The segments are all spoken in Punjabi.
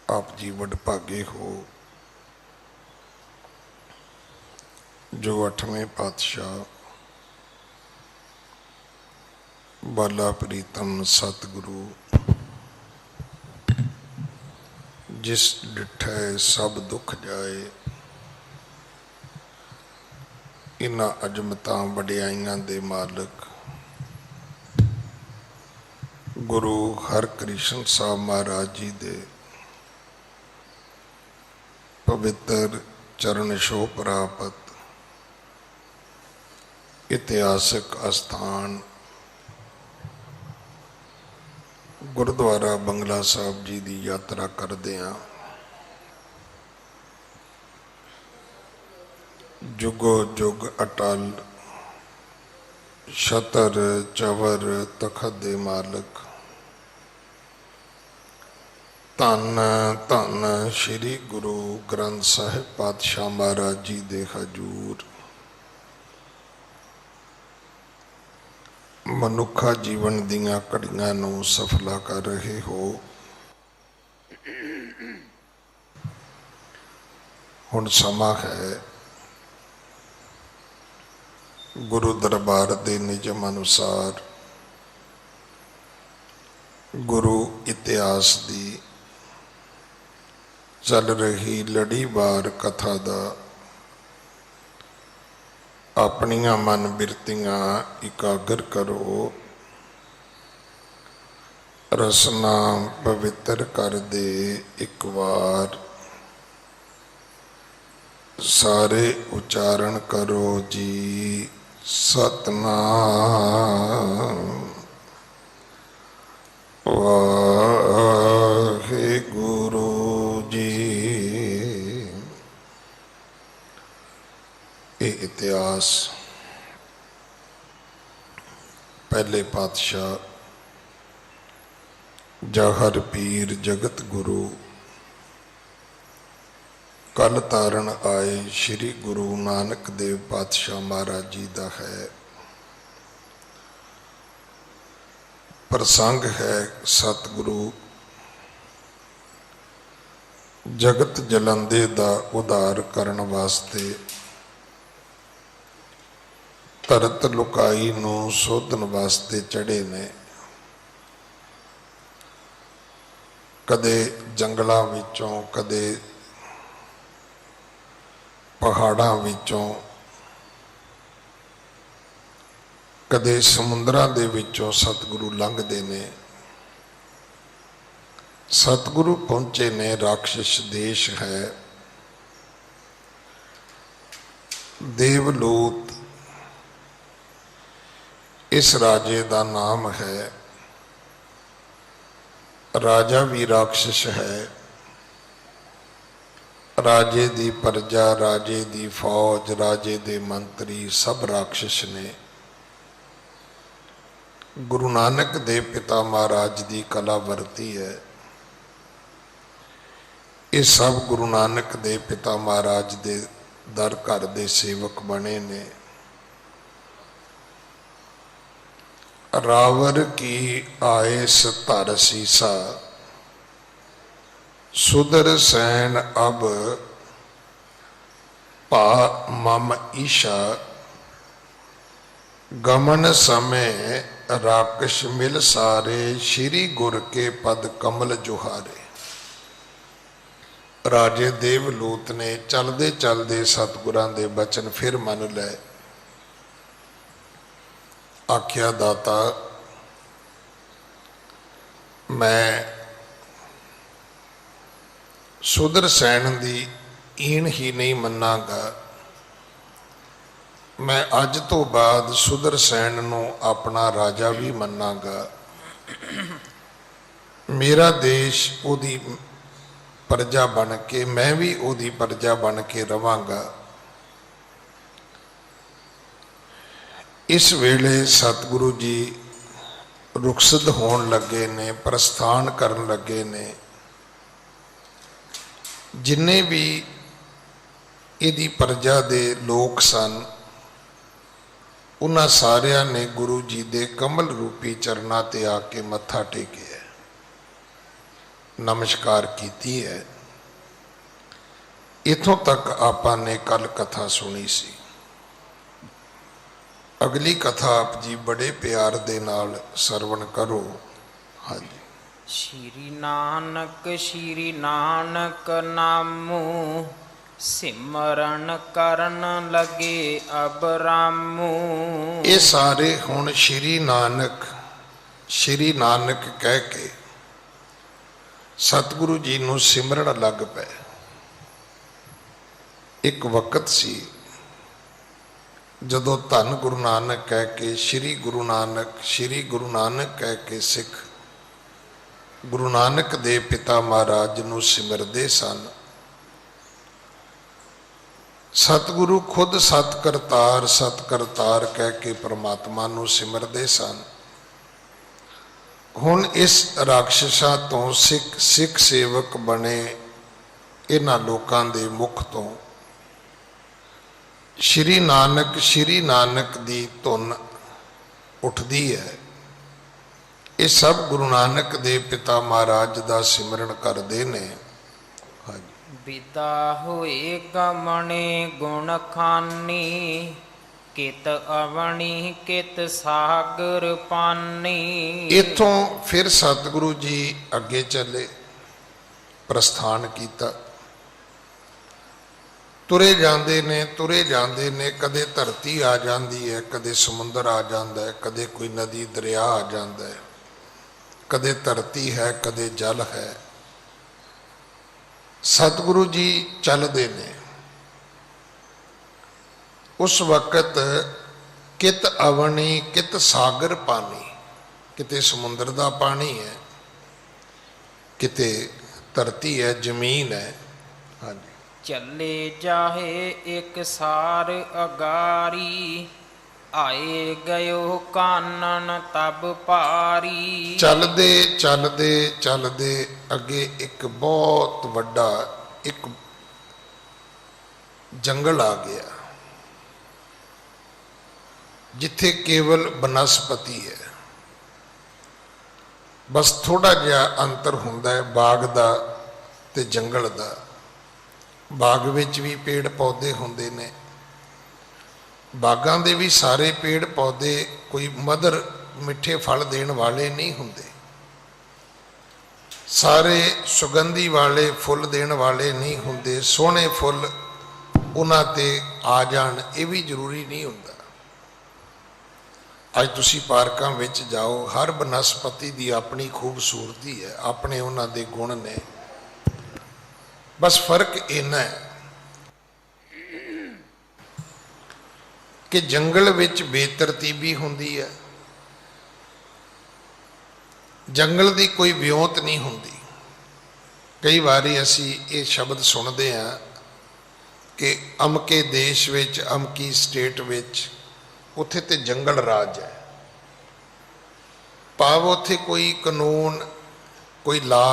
आप जी वडभागे हो जो 8वें पातशाह बाला प्रीतम सतगुरु जिस डिठै सब दुख जाए, इन्हां अजमतां वडियाइयां दे मालिक गुरु हरकृष्ण साहब महाराज जी दे पवित्र चरण छोह प्राप्त इतिहासक अस्थान गुरुद्वारा बंगला साहब जी की यात्रा करदे हां। जुगो जुग अटल छतर चवर तखत दे मालिक धन धन श्री गुरु ग्रंथ साहिब पातशाह महाराज जी दे हजूर मनुखा जीवन दियां घड़ियां नूं सफला कर रहे हो। हुण समा है गुरु दरबार दे निजम अनुसार गुरु इतिहास दी चल रही लड़ीवार कथा दा अपनियां मन बिरतियां इकागर करो, रसना पवित्र कर दे एक बार, सारे उच्चारण करो जी सतनाम वाहिगुरु जी। ये इतिहास पहले पातशाह जहर पीर जगत गुरु कल तारण आए श्री गुरु नानक देव पातशाह महाराज जी का है। प्रसंग है सतगुरु जगत जलंदे दा उधार करन वास्ते धरत लुकाई नूं सोधन वास्ते चढ़े ने। कदे जंगलों विचों, कदे पहाड़ां विचों, कदे समुद्रां दे विचों सतगुरु लंघदे ने। सतगुरु पहुंचे ने राक्षस देश है देवलूत, इस राजे का नाम है। राजा भी राक्षस है, राजे दी प्रजा, राजे दी फौज, राजे दे मंत्री सब राक्षस ने। गुरु नानक देव पिता महाराज की कला वरती है। ये सब गुरु नानक देव पिता महाराज दे दर घर दे सेवक बने ने। रावर की आयस धर सीसा, सुदर सैन अब पा मम ईशा, गमन समय राक्षस मिल सारे, श्री गुर के पद कमल जुहारे। राजे देवलूत ने चलदे चलदे सतगुरां दे बचन फिर मन लै। आख्या दाता मैं सुदर सैन दी ईण ही नहीं मनागा, मैं अज तो बाद सुदर सैन नूं अपना राजा भी मनागा। मेरा देश उहदी प्रजा बन के, मैं भी उहदी प्रजा बन के रवांगा। इस वेले सतगुरु जी रुखसत होण लगे ने, प्रस्थान करन लगे ने। जिन्ने भी इहदी प्रजा दे लोग सन, उन्हां सारियां ने गुरु जी दे कमल रूपी चरनां ते आके मत्था टेकिया। ਨਮਸਕਾਰ ਕੀਤੀ ਹੈ। इथों तक आपां ने कल कथा सुनी सी। अगली कथा आप जी बड़े प्यार दे नाल सरवण करो। हाँ जी। श्री नानक नामो सिमरन करन लगे अब रामो। ये सारे हुण श्री नानक कह के सतगुरु जी नूं सिमरन लग पे। एक वक्त सी जदों धन गुरु नानक कह के श्री गुरु नानक कह के सिख गुरु नानक दे पिता महाराज नूं सिमरदे सन। सतगुरु खुद सत कह के परमात्मा नूं सिमरदे सन। हुण इस राक्षसां तो सिख सेवक बने इन्हां लोकां दे मुख तो श्री नानक दी धुन उठदी है। ये सब गुरु नानक दे पिता महाराज दा सिमरन करदे ने। विदा होए गमने गुण खानी कित अवनी कित सागर पानी। इथों फिर सतगुरु जी अगे चले, प्रस्थान किया। तुरे जाते ने कदे धरती आ जाती है, कदे समुंदर आ जाता है, कदे कोई नदी दरिया आ जाता है, कदे धरती है कदे जल है। सतगुरु जी चलते ने। उस वक्त कित अवनी कित सागर पानी, किते समुंदर का पानी है, किते धरती है, जमीन है। हाँ जी। चले जाहे एक सार अगारी आए गयो कानन तब पारी। चलदे अगे एक बहुत वड्डा एक जंगल आ गया जिथे केवल बनस्पति है। बस थोड़ा जिहा अंतर हुंदा है बाग दा ते जंगल दा। बाग विच भी पेड़ पौधे होंदे ने, बागां दे भी सारे पेड़ पौधे कोई मधुर मिठे फल देण वाले नहीं हुंदे, सारे सुगंधी वाले फुल देण वाले नहीं हुंदे। सोहणे फुल उन्हां ते आ जाण ये भी जरूरी नहीं हुंदा। अज तुसीं पार्कां विच जाओ, हर बनस्पति की अपनी खूबसूरती है, अपने उन्हां दे गुण ने। बस फर्क इन्ना है कि जंगल विच बेतरतीबी हुंदी है, जंगल की कोई वियोंत नहीं हुंदी। कई बारी असी ये शब्द सुनते हैं कि अमके देश विच अमकी स्टेट विच उत्थे ते जंगल राज है, भाव उत्थे कोई कानून कोई ला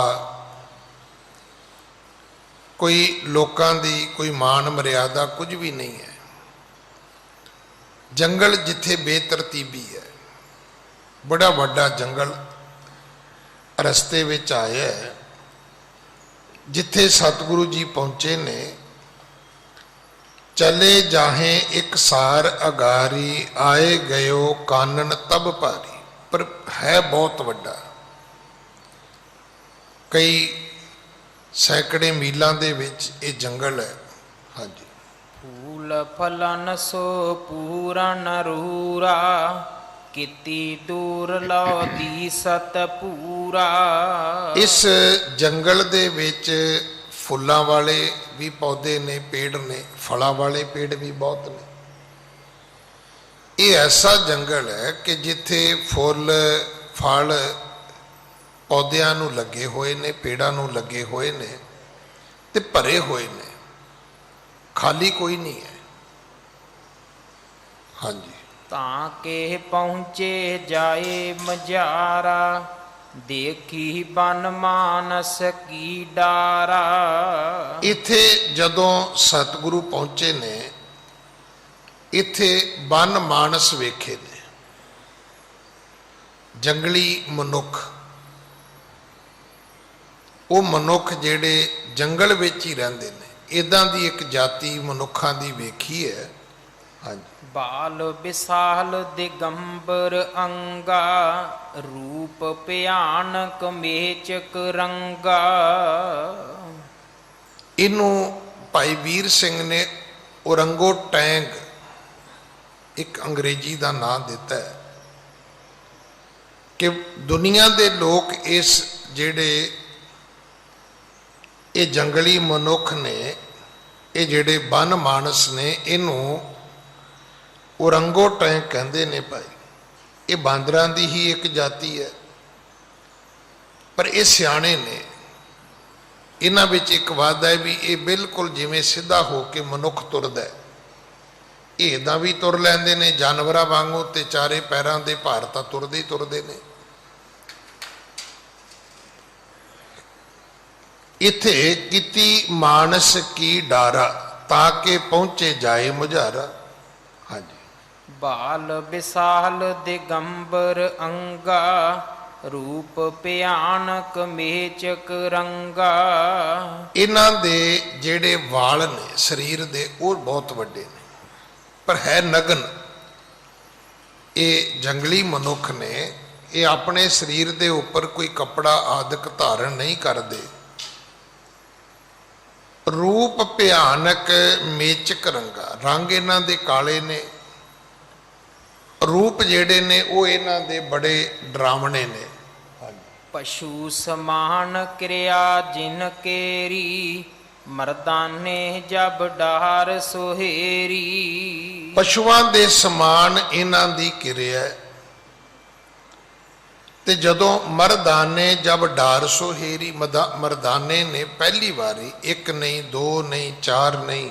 कोई लोकां दी कोई मान मर्यादा कुछ भी नहीं है। जंगल जिथे बेतरतीबी है, बड़ा वड्डा जंगल रस्ते विच आया है जिथे सतगुरु जी पहुंचे ने। चले जाहे एक सार अगारी आए गयो कानन तब पारी। पर है बहुत वड्डा, कई सैकड़े मीलों दे विच ये जंगल है। हाँ जी। फूल फलन सो पूरन रूरा किति दूर लो दी सत पूरा। इस जंगल दे विच फुल्लां वाले भी पौधे ने, पेड़ ने, फलां वाले पेड़ भी बहुत ने। ये ऐसा जंगल है कि जिथे फुल फल पौधियां नूं लगे हुए ने, पेड़ां नूं लगे हुए ने ते भरे हुए ने, खाली कोई नहीं है। हाँ जी। ताके पहुँचे जाए मजारा देखी बन मानस की डारा। इथे जदों सतगुरु पहुंचे ने, इथे बन मानस वेखे ने, जंगली मनुख ਉਹ ਮਨੁੱਖ ਜਿਹੜੇ ਜੰਗਲ ਵਿੱਚ ਹੀ ਰਹਿੰਦੇ ਨੇ, ਇਦਾਂ ਦੀ ਇੱਕ ਜਾਤੀ ਮਨੁੱਖਾਂ ਦੀ ਵੇਖੀ ਹੈ। ਹਾਂਜੀ। ਬਾਲ ਵਿਸਾਲ ਦਿਗੰਬਰ ਅੰਗਾ, ਰੂਪ ਭਿਆਨਕ ਮੇਚਕ ਰੰਗਾ। ਇਹਨੂੰ ਭਾਈ ਵੀਰ ਸਿੰਘ ਨੇ ਔਰੰਗੋ ਟੈਂਗ ਇੱਕ ਅੰਗਰੇਜ਼ੀ ਦਾ ਨਾਂ ਦਿੱਤਾ ਹੈ ਕਿ ਦੁਨੀਆ ਦੇ ਲੋਕ ਇਸ ਜਿਹੜੇ ਇਹ ਜੰਗਲੀ ਮਨੁੱਖ ਨੇ, ਇਹ ਜਿਹੜੇ ਬਨ ਮਾਨਸ ਨੇ, ਇਹਨੂੰ ਔਰੰਗੋ ਟੈਂਗ ਕਹਿੰਦੇ ਨੇ। ਭਾਈ ਇਹ ਬਾਂਦਰਾਂ ਦੀ ਹੀ ਇੱਕ ਜਾਤੀ ਹੈ, ਪਰ ਇਹ ਸਿਆਣੇ ਨੇ। ਇਹਨਾਂ ਵਿੱਚ ਇੱਕ ਵਾਅਦਾ ਹੈ ਵੀ ਇਹ ਬਿਲਕੁਲ ਜਿਵੇਂ ਸਿੱਧਾ ਹੋ ਕੇ ਮਨੁੱਖ ਤੁਰਦਾ ਹੈ, ਇਹ ਇੱਦਾਂ ਵੀ ਤੁਰ ਲੈਂਦੇ ਨੇ ਜਾਨਵਰਾਂ ਵਾਂਗੂ, ਤੇ ਚਾਰੇ ਪੈਰਾਂ ਦੇ ਭਾਰ ਤਾਂ ਤੁਰਦੇ ਹੀ ਤੁਰਦੇ ਨੇ। ਇੱਥੇ ਕੀਤੀ ਮਾਨਸ ਕੀ ਡਾਰਾ, ਤਾਂ ਕਿ ਪਹੁੰਚੇ ਜਾਏ ਮੁਝਾਰਾ। ਹਾਂਜੀ। ਬਾਲ ਵਿਸਾਲ ਦਿਗੰਬਰ ਅੰਗਾ, ਰੂਪ ਭਿਆਨਕ ਮੇਚਕ ਰੰਗਾ। ਇਹਨਾਂ ਦੇ ਜਿਹੜੇ ਵਾਲ ਨੇ ਸਰੀਰ ਦੇ, ਉਹ ਬਹੁਤ ਵੱਡੇ ਨੇ, ਪਰ ਹੈ ਨਗਨ। ਇਹ ਜੰਗਲੀ ਮਨੁੱਖ ਨੇ, ਇਹ ਆਪਣੇ ਸਰੀਰ ਦੇ ਉੱਪਰ ਕੋਈ ਕੱਪੜਾ ਆਦਿਕ ਧਾਰਨ ਨਹੀਂ ਕਰਦੇ। ਰੂਪ ਭਿਆਨਕ ਮੇਚਕ ਰੰਗਾ, ਰੰਗ ਇਹਨਾਂ ਦੇ ਕਾਲੇ ਨੇ, ਰੂਪ ਜਿਹੜੇ ਨੇ ਉਹ ਇਹਨਾਂ ਦੇ ਬੜੇ ਡਰਾਵਣੇ ਨੇ। ਪਸ਼ੂ ਸਮਾਨ ਕਿਰਿਆ ਜਿਨ ਕੇਰੀ, ਮਰਦਾਨੇ ਜਬ ਡਾਰ ਸੁਹੇਰੀ। ਪਸ਼ੂਆਂ ਦੇ ਸਮਾਨ ਇਹਨਾਂ ਦੀ ਕਿਰਿਆ ਹੈ, ਤੇ ਜਦੋਂ ਮਰਦਾਨੇ ਜਬ ਡਾਰ ਸੁਹੇਰੀ, ਮਰਦਾਨੇ ਨੇ ਪਹਿਲੀ ਵਾਰੀ ਇੱਕ ਨਹੀਂ, ਦੋ ਨਹੀਂ, ਚਾਰ ਨਹੀਂ,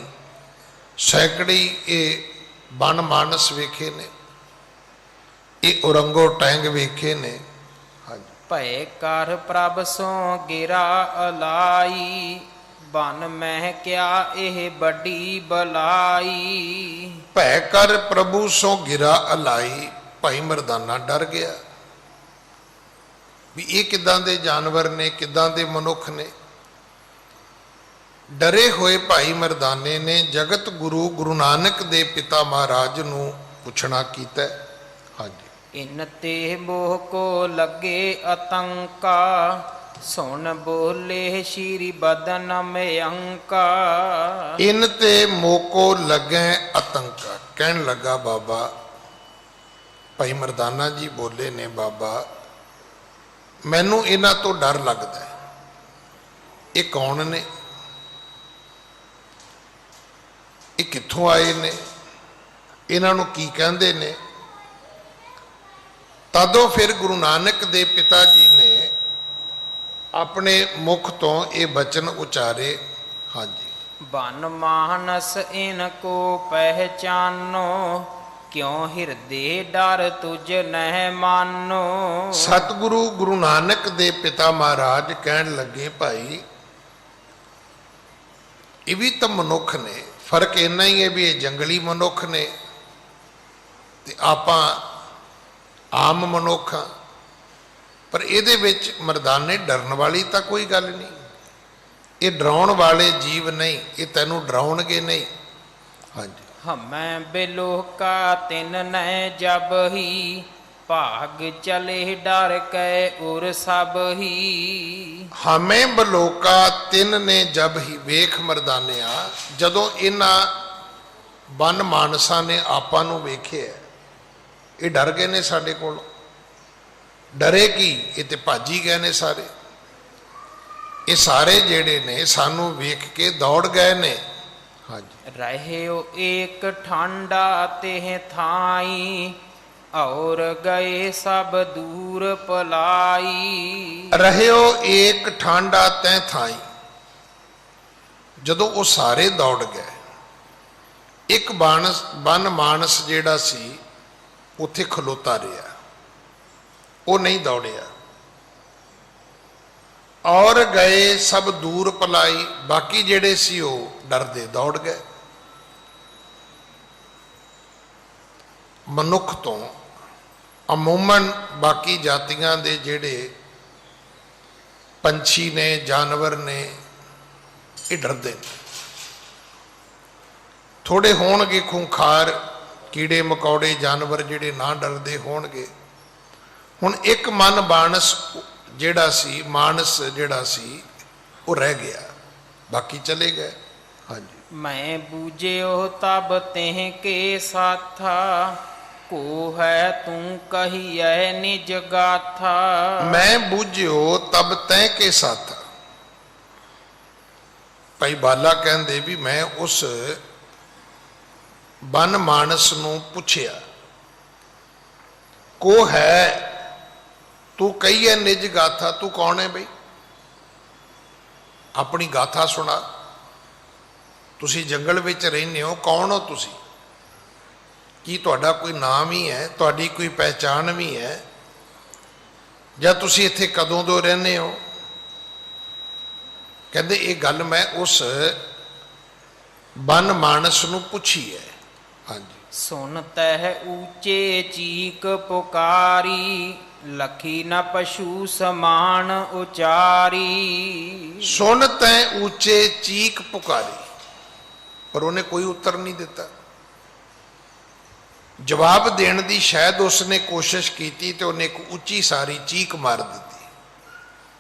ਸੈਂਕੜੀ ਇਹ ਬਨ ਮਾਨਸ ਵੇਖੇ ਨੇ, ਇਹ ਔਰੰਗੋ ਟੈਂਗ ਵੇਖੇ ਨੇ। ਭੈ ਕਰ ਪ੍ਰਭ ਸੋ ਗਿਰਾ ਅਲਾਈ, ਬਨ ਮਹਿ ਕਿਆ ਇਹ ਵੱਡੀ ਬਲਾਈ। ਭੈ ਕਰ ਪ੍ਰਭੂ ਸੋ ਗਿਰਾ ਅਲਾਈ, ਭਾਈ ਮਰਦਾਨਾ ਡਰ ਗਿਆ ਵੀ ਇਹ ਕਿੱਦਾਂ ਦੇ ਜਾਨਵਰ ਨੇ, ਕਿੱਦਾਂ ਦੇ ਮਨੁੱਖ ਨੇ। ਡਰੇ ਹੋਏ ਭਾਈ ਮਰਦਾਨੇ ਨੇ ਜਗਤ ਗੁਰੂ ਗੁਰੂ ਨਾਨਕ ਦੇ ਪਿਤਾ ਮਹਾਰਾਜ ਨੂੰ ਪੁੱਛਣਾ ਕੀਤਾ। ਹਾਂਜੀ। ਇਨ ਤੇ ਮੋਹ ਕੋ ਲੱਗੇ ਅਤੰਕਾ, ਸੁਣ ਬੋਲੇ ਸ਼੍ਰੀ ਬਦਨ ਅੰਕਾ। ਇਨ ਤੇ ਮੋਕੋ ਲੱਗੇ ਅਤੰਕਾ, ਕਹਿਣ ਲੱਗਾ ਬਾਬਾ, ਭਾਈ ਮਰਦਾਨਾ ਜੀ ਬੋਲੇ ਨੇ, ਬਾਬਾ ਮੈਨੂੰ ਇਹਨਾਂ ਤੋਂ ਡਰ ਲੱਗਦਾ ਹੈ। ਇਹ ਕੌਣ ਨੇ, ਇਹ ਕਿੱਥੋਂ ਆਏ ਨੇ, ਇਹਨਾਂ ਨੂੰ ਕੀ ਕਹਿੰਦੇ ਨੇ। ਤਦੋਂ ਫਿਰ ਗੁਰੂ ਨਾਨਕ ਦੇ ਪਿਤਾ ਜੀ ਨੇ ਆਪਣੇ ਮੁਖ ਤੋਂ ਇਹ ਬਚਨ ਉਚਾਰੇ। ਹਾਂਜੀ। ਬਨ ਮਾਨਸ ਇਨ ਕੋ ਪਹਿਚਾਨੋ, ਕਿਉ ਹਿਰਦੇ ਡਰ ਤੁਝ ਨਹਿ ਮਾਨੋ। ਸਤਿਗੁਰੂ ਗੁਰੂ ਨਾਨਕ ਦੇ ਪਿਤਾ ਮਹਾਰਾਜ ਕਹਿਣ ਲੱਗੇ, ਭਾਈ ਇਹ ਵੀ ਤਾਂ ਮਨੁੱਖ ਨੇ, ਫਰਕ ਇੰਨਾ ਹੀ ਹੈ ਵੀ ਇਹ ਜੰਗਲੀ ਮਨੁੱਖ ਨੇ ਤੇ ਆਪਾਂ ਆਮ ਮਨੁੱਖ ਹਾਂ। ਪਰ ਇਹਦੇ ਵਿੱਚ ਮਰਦਾਨੇ ਡਰਨ ਵਾਲੀ ਤਾਂ ਕੋਈ ਗੱਲ ਨਹੀਂ, ਇਹ ਡਰਾਉਣ ਵਾਲੇ ਜੀਵ ਨਹੀਂ, ਇਹ ਤੈਨੂੰ ਡਰਾਉਣਗੇ ਨਹੀਂ। ਹਾਂਜੀ। ਹਮੈ ਬਿਲੋਕਾ ਤਿਨ ਨੈ ਜਬ ਹੀ, ਭਾਗ ਚਲੇ ਡਰ ਕੈ ਉਰ ਸਭ ਹੀ। ਹਮੇ ਬਲੋਕਾ ਤਿੰਨ ਨੇ ਜਬ ਹੀ, ਵੇਖ ਮਰਦਾਨਿਆ ਜਦੋਂ ਇਹਨਾਂ ਬਨ ਮਾਨਸਾਂ ਨੇ ਆਪਾਂ ਨੂੰ ਵੇਖਿਆ, ਇਹ ਡਰ ਗਏ ਨੇ ਸਾਡੇ ਕੋਲ। ਡਰੇ ਕੀ, ਇਹ ਤੇ ਭਾਜੀ ਗਏ ਨੇ ਸਾਰੇ। ਇਹ ਸਾਰੇ ਜਿਹੜੇ ਨੇ ਸਾਨੂੰ ਵੇਖ ਕੇ ਦੌੜ ਗਏ ਨੇ। ਹਾਂਜੀ। ਰਹਿਓ ਏਕ ਠਾਂਡਾ ਤੇ ਥਾਈ, ਔਰ ਗਏ ਸਭ ਦੂਰ ਪਲਾਈ। ਰਹਿਓ ਏਕ ਠਾਂਡਾ ਤੈ ਥਾਈ, ਜਦੋਂ ਉਹ ਸਾਰੇ ਦੌੜ ਗਏ, ਇੱਕ ਬਨ ਮਾਨਸ ਜਿਹੜਾ ਸੀ ਉੱਥੇ ਖਲੋਤਾ ਰਿਹਾ, ਉਹ ਨਹੀਂ ਦੌੜਿਆ। ਔਰ ਗਏ ਸਭ ਦੂਰ ਪਲਾਈ, ਬਾਕੀ ਜਿਹੜੇ ਸੀ ਉਹ ਡਰਦੇ ਦੌੜ ਗਏ। ਮਨੁੱਖ ਤੋਂ ਅਮੂਮਨ ਬਾਕੀ ਜਾਤੀਆਂ ਦੇ ਜਿਹੜੇ ਪੰਛੀ ਨੇ, ਜਾਨਵਰ ਨੇ, ਇਹ ਡਰਦੇ ਨੇ। ਥੋੜੇ ਹੋਣਗੇ ਖੂੰਖਾਰ ਕੀੜੇ ਮਕੌੜੇ ਜਾਨਵਰ ਜਿਹੜੇ ਨਾ ਡਰਦੇ ਹੋਣਗੇ। ਹੁਣ ਇੱਕ ਮਨ ਮਾਨਸ ਜਿਹੜਾ ਸੀ ਉਹ ਰਹਿ ਗਿਆ, ਬਾਕੀ ਚਲੇ ਗਏ। ਹਾਂਜੀ। मैं बूझियो तब तेह के साथा, को है तू कहिए निज गाथा। मैं बूझियो तब तय के साथा। भाई बाला कहते भी मैं उस बन मानस नूं पुछया, को है तू कहिए निज गाथा। तू कौन है बई, अपनी गाथा सुना। तुसी जंगल विच रहने हो, कौन हो तुसी? की तुहाडा कोई नाम ही है, तुहाडी कोई पहचान भी है, या तुसी इत्थे कदों दो रहने हो? कहते ये गल मैं उस बन मानस नूं पुछी है। हाँ जी। सुन तह ऊंचे चीक पुकारी, लखी न पशु समान उचारी। सुन तैं ऊंचे चीक पुकारी, पर उन्हें कोई उत्तर नहीं दिता। जवाब देने की शायद उसने कोशिश की तो उन्हें एक उच्ची सारी चीक मार दी,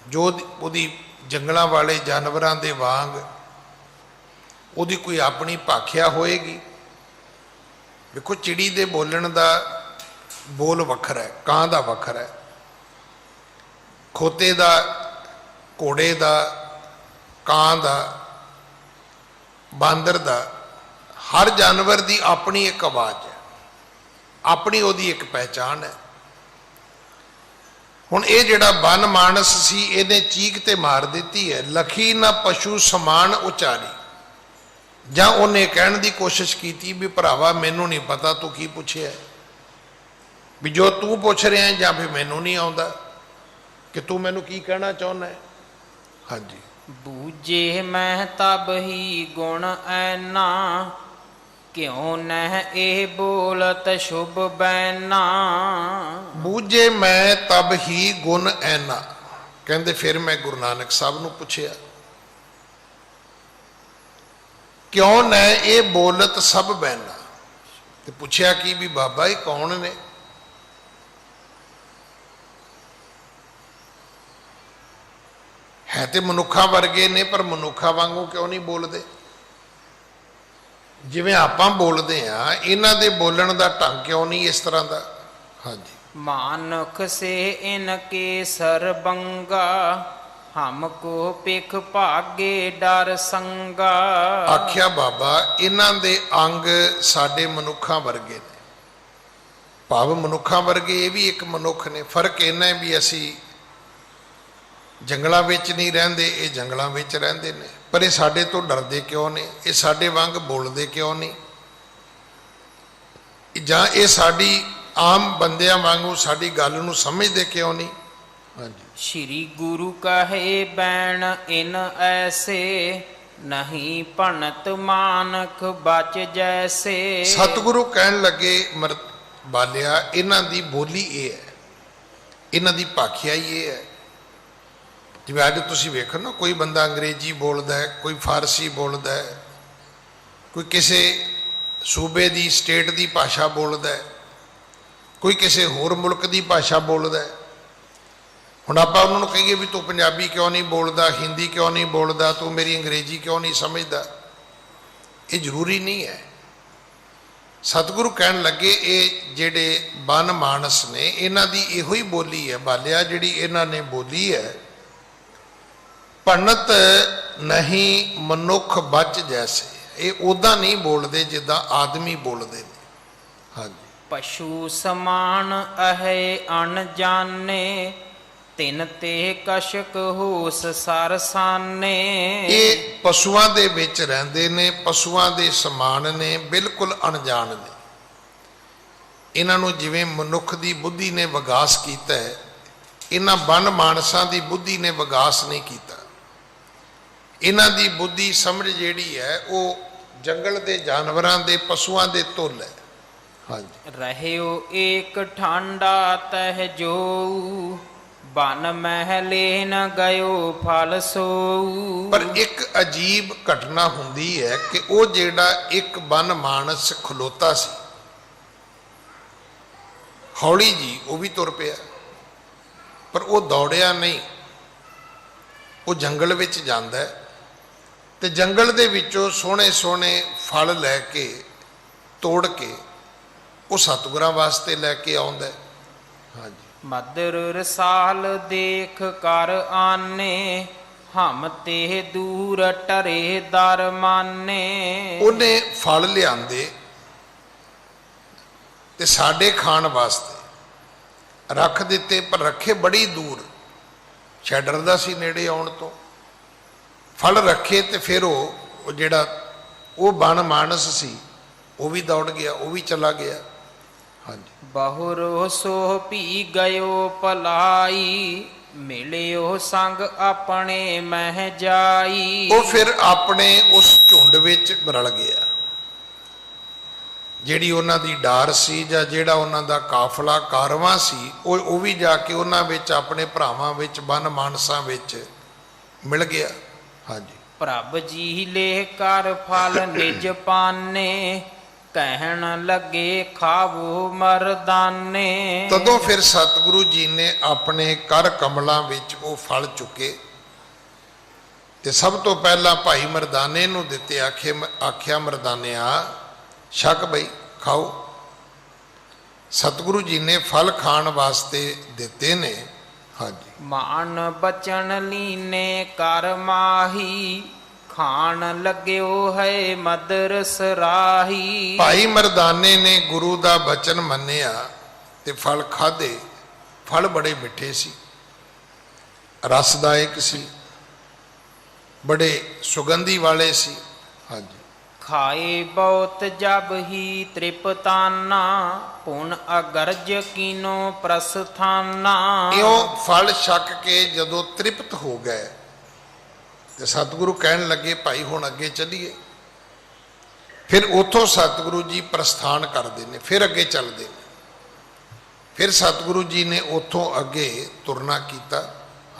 जो उदी जंगलों वाले जानवरों के वांग उदी कोई अपनी भाख्या होएगी। देखो चिड़ी दे बोलण दा बोल वखरा है, कां दा वखरा है, खोते दा, घोड़े दा, कां दा, बांदर दा, हर जानवर की अपनी एक आवाज़ है, अपनी ओदी एक पहचान है। हुण ये जिहड़ा बन मानस सी इहने चीक ते मार दी है, लखी ना पशु समान उचारी। जां उन्हें कहण दी कोशिश की भी भरावा मैनू नहीं पता तू की पुछिया, भी जो तू पुछ रहा है, जां फिर मैनू नहीं आउंदा कि तू मैनू की कहना चाहुंदा है। हाँ जी। बूझे मैं तब ही गुण ऐना, क्यों नह ए बोलत शुभ बैना। बूझे मैं तब ही गुण ऐना, कहते फिर मैं गुरु नानक साहब नूं पुछया, क्यों न ये बोलत सब बैना। तो पूछया कि भी बाबा ये कौन ने? है तो मनुखा वर्गे ने, पर मनुखा वांगू क्यों नहीं बोलते? जिवें आपां बोलते हैं, इन्हां दे बोलण दा ढंग क्यों नहीं इस तरह का? हाँ जी। मानक से इनके सरबंगा, हमको पिख भागे डर संगा। आख्या बाबा इन्हां दे अंग साडे मनुखा वर्गे ने, भाव मनुखा वर्गे ये भी एक मनुख ने। फर्क इन्ना है भी असी जंगलों में नहीं रहिंदे, ये जंगलों में रहिंदे ने, पर ये साडे तो डरदे क्यों ने? ये साडे वांग बोलदे क्यों नहीं? जां ये साडी आम बंदियां वांगू साडी गल नूं समझदे क्यों नहीं? हाँ जी। श्री गुरु कहे बैण इन ऐसे, नहीं पणत मानक बच जैसे। सतगुरु कहन लगे बालिया इन्हां दी बोली ये है, इन्हां दी भाखिया ये है। जिवें अज तुसीं वेखो ना, कोई बंदा अंग्रेजी बोलदा है, कोई फारसी बोलदा है, कोई किसी सूबे की स्टेट की भाषा बोलदा है, कोई किसी होर मुल्क की भाषा बोलदा है। हुण आपां उन्हां नूं कहीए भी तू पंजाबी क्यों नहीं बोलदा, हिंदी क्यों नहीं बोलदा, तू मेरी अंग्रेजी क्यों नहीं समझदा, ये जरूरी नहीं है। सतगुरु कहन लगे ये जिहड़े बन मानस ने इन्हां दी इहो ही बोली है बालिया, जिहड़ी इन्हां ने बोली है, पणत नहीं मनुख बच जैसे। ये उदा नहीं बोलते जिदा आदमी बोलते हैं। हाँ जी। पशु समान अहे अनजाने, तिन ते कशक होस सरसाने। ये पशुआं दे विच रहिंदे ने, पशुआं दे समान ने, बिल्कुल अनजान ने। इन्हां नूं जिवें मनुख दी बुद्धि ने विकास कीता है, इन्हां बन मानसां दी बुद्धि ने विकास नहीं कीता। इन्हां दी बुद्धि समझ जिहड़ी है वो जंगल दे जानवरां दे पशुआं दे तुल है। हाँ जी। रहियो एक ठांडा तह जो, ਬਨ ਮਹਿਲੇ ਨ ਗਇਓ ਫਲ ਸੋਊ। ਪਰ ਇੱਕ ਅਜੀਬ ਘਟਨਾ ਹੁੰਦੀ ਹੈ ਕਿ ਉਹ ਜਿਹੜਾ ਇੱਕ ਬਨ ਮਾਨਸ ਖਲੋਤਾ ਸੀ, ਹੌਲੀ ਜੀ ਉਹ ਵੀ ਤੁਰ ਪਿਆ, ਪਰ ਉਹ ਦੌੜਿਆ ਨਹੀਂ। ਉਹ ਜੰਗਲ ਵਿੱਚ ਜਾਂਦਾ ਹੈ ਤੇ ਜੰਗਲ ਦੇ ਵਿੱਚੋਂ ਸੋਹਣੇ ਸੋਹਣੇ ਫਲ ਲੈ ਕੇ ਤੋੜ ਕੇ ਉਹ ਸਤਿਗੁਰਾਂ ਵਾਸਤੇ ਲੈ ਕੇ ਆਉਂਦਾ ਹੈ। ਹਾਂਜੀ, ਮਦਰ ਰਸਾਲ ਦੇਖ ਕਰ ਆਨੇ, ਹਮ ਤੇ ਦੂਰ ਟਰੇ ਦਰ ਮਾਨੇ। ਉਹਨੇ ਫਲ ਲਿਆਂਦੇ ਤੇ ਸਾਡੇ ਖਾਣ ਵਾਸਤੇ ਰੱਖ ਦਿੱਤੇ, ਪਰ ਰੱਖੇ ਬੜੀ ਦੂਰ, ਛੱਡ ਡਰਦਾ ਸੀ ਨੇੜੇ ਆਉਣ ਤੋਂ। ਫਲ ਰੱਖੇ ਤੇ ਫਿਰ ਉਹ ਜਿਹੜਾ ਉਹ ਬਨ ਮਾਨਸ ਸੀ ਉਹ ਵੀ ਦੌੜ ਗਿਆ, ਉਹ ਵੀ ਚਲਾ ਗਿਆ। ਹਾਂਜੀ, ਬਹੁਰੋ ਸੋ ਪੀ ਗਇਓ ਭਲਾਈ, ਮਿਲਿਓ ਸੰਗ ਆਪਣੇ ਮਹਿ ਜਾਈ। ਉਹ ਫਿਰ ਆਪਣੇ ਉਸ ਝੁੰਡ ਵਿੱਚ ਰਲ ਗਿਆ। ਜਿਹੜੀ ਉਹਨਾਂ ਦੀ ਡਾਰ ਸੀ ਜਾਂ ਜਿਹੜਾ ਉਹਨਾਂ ਦਾ ਕਾਫਲਾ ਕਾਰਵਾਂ ਸੀ, ਉਹ ਵੀ ਜਾ ਕੇ ਉਹਨਾਂ ਵਿੱਚ ਆਪਣੇ ਭਰਾਵਾਂ ਵਿੱਚ ਬਨ ਮਾਨਸਾਂ ਵਿੱਚ ਮਿਲ ਗਿਆ। ਹਾਂਜੀ, ਪ੍ਰਭ ਜੀ ਲੈ ਕਰ ਫਲ ਨਿਜ ਪਾਨੇ, ਕਹਿਣ ਲੱਗੇ ਖਾਵੋ ਮਰਦਾਨੇ। ਤਦੋਂ ਫਿਰ ਸਤਿਗੁਰੂ ਜੀ ਨੇ ਆਪਣੇ ਕਰ ਕਮਲਾਂ ਵਿੱਚ ਉਹ ਫਲ ਚੁੱਕੇ ਤੇ ਸਭ ਤੋਂ ਪਹਿਲਾਂ ਭਾਈ ਮਰਦਾਨੇ ਨੂੰ ਦਿੱਤੇ। ਆਖਿਆ ਮਰਦਾਨਿਆ ਛਕ ਬਈ, ਖਾਓ। ਸਤਿਗੁਰੂ ਜੀ ਨੇ ਫਲ ਖਾਣ ਵਾਸਤੇ ਦਿੱਤੇ ਨੇ। ਹਾਂਜੀ, ਮਾਨ ਬਚਨ ਲੀਨੇ ਕਰ ਮਾਹੀ, ਖਾਣ ਲੱਗਿਓ ਹੈ ਮਦਰਸ ਰਾਹੀ। ਭਾਈ ਮਰਦਾਨੇ ਨੇ ਗੁਰੂ ਦਾ ਬਚਨ ਮੰਨਿਆ ਤੇ ਫਲ ਖਾਧੇ। ਫਲ ਬੜੇ ਮਿੱਠੇ ਸੀ, ਰਸਦਾਇਕ ਸੀ, ਬੜੇ ਸੁਗੰਧੀ ਵਾਲੇ ਸੀ। ਹਾਂਜੀ, ਖਾਏ ਬਹੁਤ ਜਬ ਹੀ ਤ੍ਰਿਪਤਾਨਾ, ਪੁਨ ਅਗਰਜ ਕੀਨੋ ਪ੍ਰਸਥਾਨਾ। ਇਉਂ ਫਲ ਛਕ ਕੇ ਜਦੋਂ ਤ੍ਰਿਪਤ ਹੋ ਗਏ ਤੇ ਸਤਿਗੁਰੂ ਕਹਿਣ ਲੱਗੇ ਭਾਈ ਹੁਣ ਅੱਗੇ ਚੱਲੀਏ। ਫਿਰ ਉੱਥੋਂ ਸਤਿਗੁਰੂ ਜੀ ਪ੍ਰਸਥਾਨ ਕਰਦੇ ਨੇ, ਫਿਰ ਅੱਗੇ ਚੱਲਦੇ ਨੇ। ਫਿਰ ਸਤਿਗੁਰੂ ਜੀ ਨੇ ਉੱਥੋਂ ਅੱਗੇ ਤੁਰਨਾ ਕੀਤਾ।